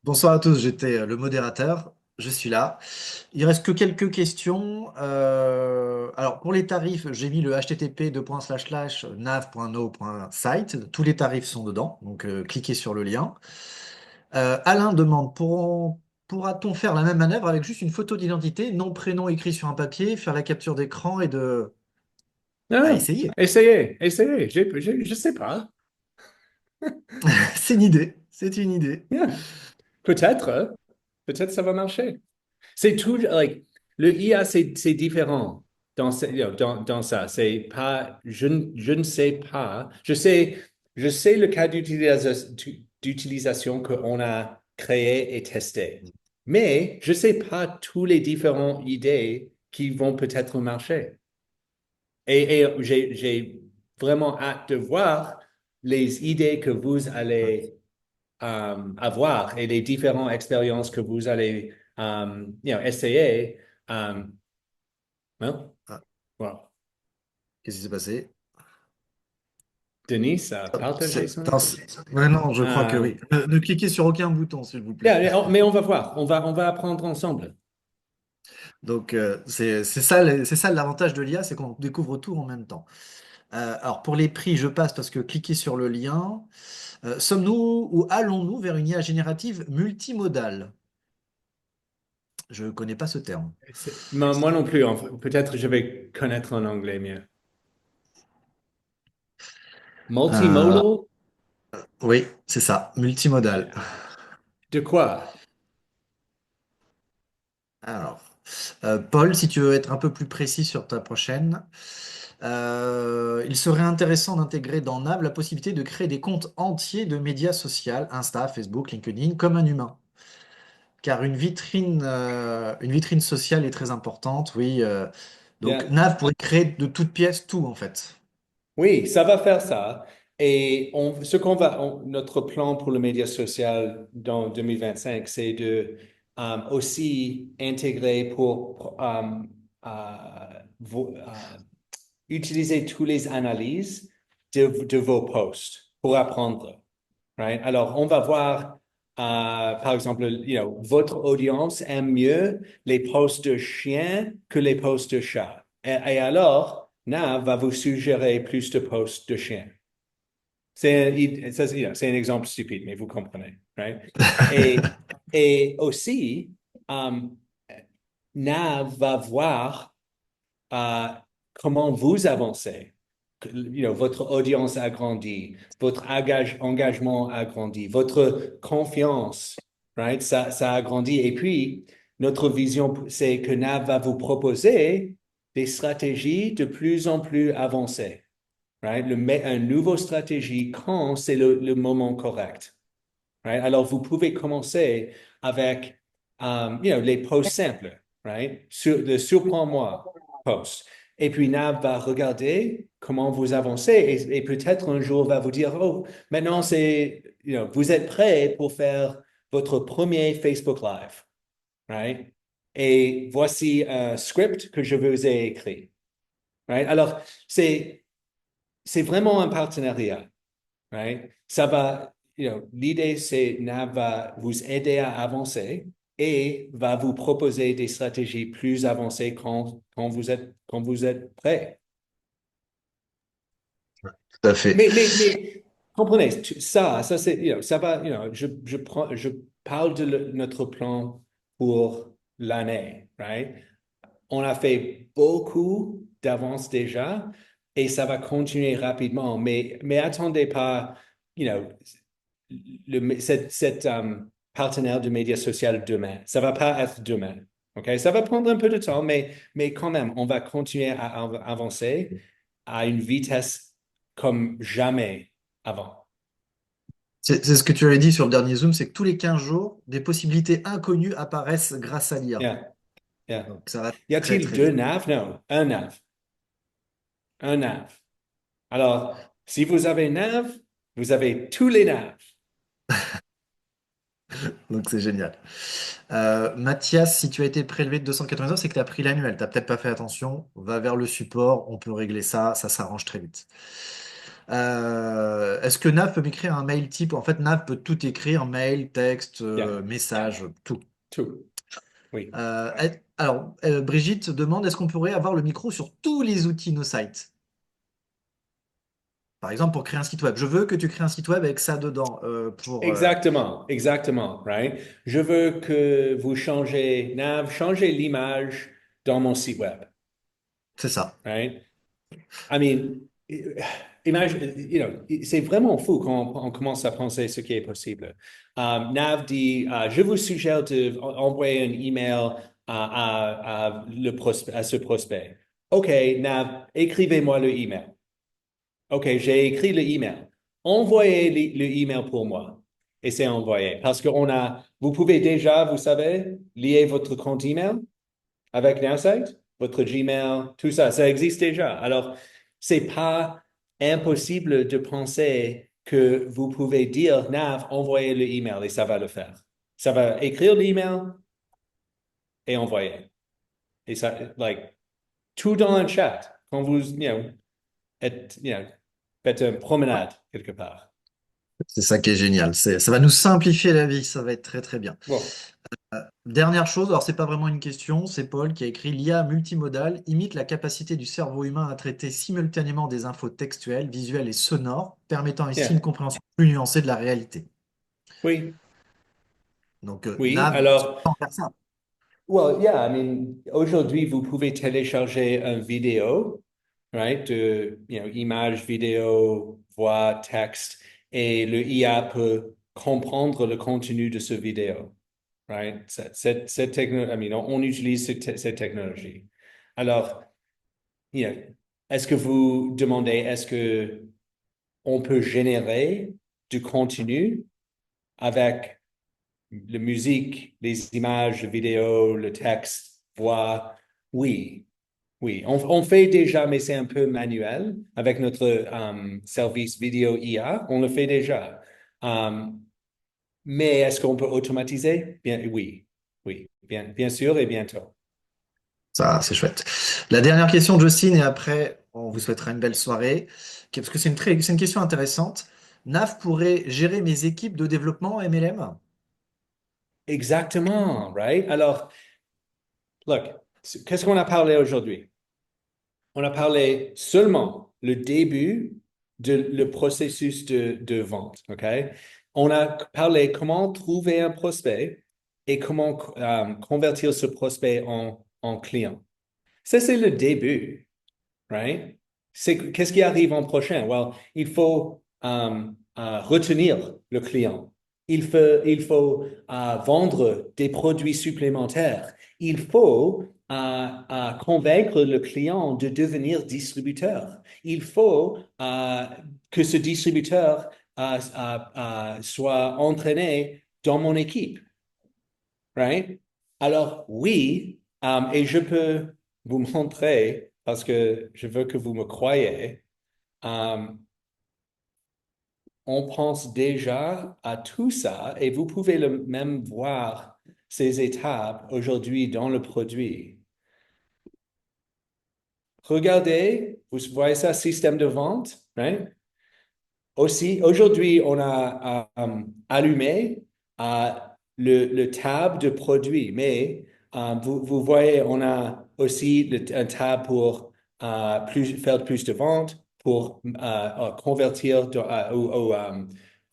Bonsoir à tous, j'étais le modérateur. Je suis là. Il reste que quelques questions. Alors, pour les tarifs, j'ai mis le http://nav.no.site. Tous les tarifs sont dedans, donc cliquez sur le lien. Alain demande, pourra-t-on faire la même manœuvre avec juste une photo d'identité, nom, prénom écrit sur un papier, faire la capture d'écran et de... À ah, essayer. essayez. Je sais pas. C'est une idée. C'est une idée. Yeah. Peut-être, peut-être ça va marcher. C'est tout, like, le IA, c'est différent dans ça. C'est pas, je ne sais pas. Je sais le cas d'utilisation qu'on a créé et testé. Mais je sais pas tous les différentes idées qui vont peut-être marcher. Et j'ai vraiment hâte de voir les idées que vous allez avoir et les différentes expériences que vous allez essayer. Um, well, Ah, well, qu'est-ce qui s'est passé? Denise a partagé son Attends, écran. ouais, non, je crois que Euh, oui. Ne cliquez sur aucun bouton, s'il vous plaît. yeah, mais on va voir. On va apprendre ensemble. Donc, c'est ça l'avantage de l'IA, c'est qu'on découvre tout en même temps. Alors, pour les prix, je passe parce que cliquez sur le lien. Sommes-nous ou allons-nous vers une IA générative multimodale? Je ne connais pas ce terme. Moi non plus. Peut-être je vais connaître en anglais mieux. Euh, Multimodal? oui, c'est ça, multimodal. De quoi? Alors, Paul, si tu veux être un peu plus précis sur ta prochaine, il serait intéressant d'intégrer dans Nav la possibilité de créer des comptes entiers de médias sociaux, Insta, Facebook, LinkedIn, comme un humain. car une vitrine sociale est très importante, oui. Donc, Yeah. Nav pourrait créer de toutes pièces tout, en fait. Oui, ça va faire ça. Et ce notre plan pour le média social dans 2025, c'est de aussi intégrer utiliser toutes les analyses de vos posts pour apprendre. Right? Alors, on va voir, par exemple, votre audience aime mieux les posts de chiens que les posts de chats. Et alors, Nav va vous suggérer plus de posts de chiens. C'est un exemple stupide, mais vous comprenez, right? Et, et aussi, um, Nav va voir euh, comment vous avancez. Votre audience a grandi, votre engagement a grandi, votre confiance, right? Ça a grandi. Et puis, notre vision, c'est que Nav va vous proposer des stratégies de plus en plus avancées, right? Une nouvelle stratégie quand c'est le moment correct, right? Alors, vous pouvez commencer avec, les posts simples, right? Le surprends-moi post. Et puis, Nav va regarder comment vous avancez et peut-être un jour va vous dire, oh, maintenant vous êtes prêt pour faire votre premier Facebook Live, right? Et voici un script que je vous ai écrit, right? Alors, c'est vraiment un partenariat, right? L'idée, c'est Nav va vous aider à avancer et va vous proposer des stratégies plus avancées quand vous êtes prêt. Tout à fait. Mais comprenez, ça c'est, ça va, je parle de notre plan pour l'année, right? On a fait beaucoup d'avance déjà et ça va continuer rapidement, mais attendez pas, you know, cette partenaire de médias sociaux demain. Ça va pas être demain. OK? Ça va prendre un peu de temps, mais quand même, on va continuer à avancer à une vitesse comme jamais avant. C'est ce que tu avais dit sur le dernier Zoom, c'est que tous les 15 jours, des possibilités inconnues apparaissent grâce à l'IA. Yeah, yeah. Donc, ça va Y très, a-t-il très deux vite. naves? Non, un nave. Un nave. Alors, si vous avez une nave, vous avez tous les naves. Donc, c'est génial. Mathias, si tu as été prélevé de 280 heures, c'est que tu as pris l'annuel. Tu n'as peut-être pas fait attention. Va vers le support, on peut régler ça, ça s'arrange très vite. Est-ce que Nav peut m'écrire un mail type? En fait, Nav peut tout écrire, mail, texte, Yeah, message, tout. tout. Oui. Alors, Brigitte demande, est-ce qu'on pourrait avoir le micro sur tous les outils nos sites? Par exemple, pour créer un site web. Je veux que tu crées un site web avec ça dedans. Exactement, exactement, right? Je veux que vous changez l'image dans mon site web, C'est ça. right? I mean, imagine, c'est vraiment fou quand on commence à penser ce qui est possible. Nav dit, je vous suggère d'envoyer un email à ce prospect. OK, Nav, écrivez-moi le email. OK, j'ai écrit le email. Envoyez le email pour moi. Et c'est envoyé. Parce vous pouvez déjà, vous savez, lier votre compte email avec Nowsite, votre Gmail, tout ça. Ça existe déjà. Alors, c'est pas impossible de penser que vous pouvez dire, Nav, envoyez le email et ça va le faire. Ça va écrire l'email et envoyer. Et ça, tout dans un chat. Quand vous, faites une promenade quelque part. C'est ça qui est génial. Ça va nous simplifier la vie. Ça va être très, très bien. Bon, Dernière chose, alors c'est pas vraiment une question, c'est Paul qui a écrit l'IA multimodale imite la capacité du cerveau humain à traiter simultanément des infos textuelles, visuelles et sonores, permettant ainsi une yeah. compréhension plus nuancée de la réalité. Oui, Donc, oui. Nav, Alors, sans faire ça. well, yeah, I mean, aujourd'hui, vous pouvez télécharger une vidéo, right, image, vidéo, voix, texte, et le IA peut comprendre le contenu de ce vidéo, right? Cette technologie, I mean, on utilise cette technologie. Alors, yeah, est-ce que vous demandez, est-ce que on peut générer du contenu avec la musique, les images, vidéos, le texte, voix, oui. Oui, on fait déjà, mais c'est un peu manuel avec notre service vidéo IA. On le fait déjà. Um, mais est-ce qu'on peut automatiser? Bien, oui, oui, bien sûr et bientôt. Ça, c'est chouette. La dernière question, Justine, et après, on vous souhaitera une belle soirée. Parce que c'est une question intéressante. NAV pourrait gérer mes équipes de développement MLM? Exactement, right? Alors, look, qu'est-ce qu'on a parlé aujourd'hui? On a parlé seulement le début de le processus de vente, OK? On a parlé comment trouver un prospect et comment convertir ce prospect en client. Ça, c'est le début, right? Qu'est-ce qui arrive en prochain? Well, il faut retenir le client. Il faut vendre des produits supplémentaires. Il faut convaincre le client de devenir distributeur. Il faut que ce distributeur soit entraîné dans mon équipe, right? Alors, oui, et je peux vous montrer, parce que je veux que vous me croyez, euh, on pense déjà à tout ça et vous pouvez même voir ces étapes aujourd'hui dans le produit. Regardez, vous voyez ça, système de vente, right? Aussi, aujourd'hui, on a allumé le tab de produits, mais vous voyez, on a aussi un tab pour faire plus de ventes, pour convertir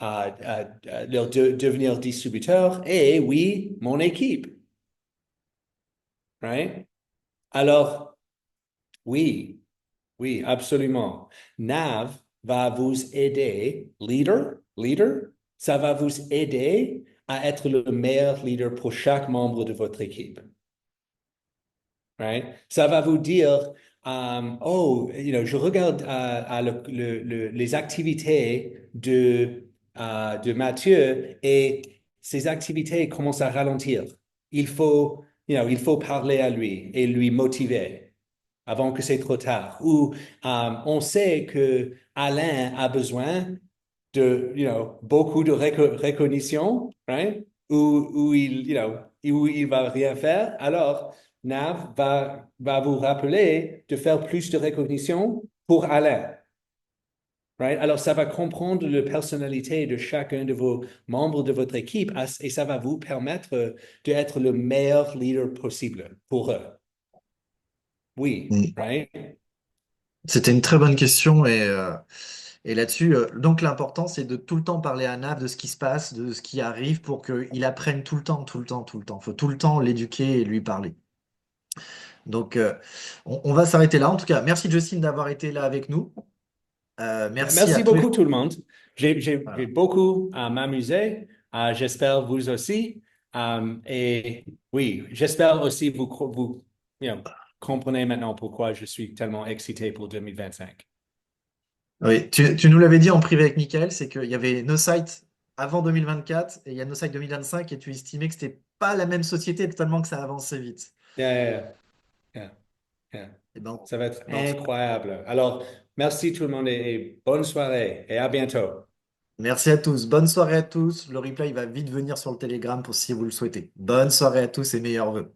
leur devenir distributeur, et oui, mon équipe, right? Alors, oui. Oui, absolument. Nav va vous aider, leader, ça va vous aider à être le meilleur leader pour chaque membre de votre équipe. Right? Ça va vous dire, oh, je regarde les activités de Mathieu et ses activités commencent à ralentir. Il faut parler à lui et lui motiver avant que c'est trop tard. Ou on sait que Alain a besoin de, beaucoup de reconnaissance, right? Où il va rien faire. Alors, Nav va vous rappeler de faire plus de reconnaissance pour Alain. Right? Alors, ça va comprendre la personnalité de chacun de vos membres de votre équipe et ça va vous permettre d'être le meilleur leader possible pour eux. Oui, Mm. right? C'était une très bonne question et là-dessus, donc l'important, c'est de tout le temps parler à Nav de ce qui se passe, de ce qui arrive pour qu'il apprenne tout le temps, tout le temps, tout le temps. Il faut tout le temps l'éduquer et lui parler. Donc, on va s'arrêter là. En tout cas, merci Justine d'avoir été là avec nous. Merci à Merci tous les... beaucoup tout le monde. J'ai Voilà. beaucoup m'amusé. J'espère vous aussi. Et oui, j'espère aussi vous comprenez maintenant pourquoi je suis tellement excité pour 2025. Oui, tu nous l'avais dit en privé avec Michael, c'est qu'il y avait No Site avant 2024 et il y a No Site 2025 et tu estimais que c'était pas la même société tellement que ça avançait vite. Yeah, yeah, yeah, yeah. Et ben, Ça va être on- incroyable. Alors, merci tout le monde et bonne soirée et à bientôt. Merci à tous. Bonne soirée à tous. Le replay va vite venir sur le Telegram pour si vous le souhaitez. Bonne soirée à tous et meilleurs vœux.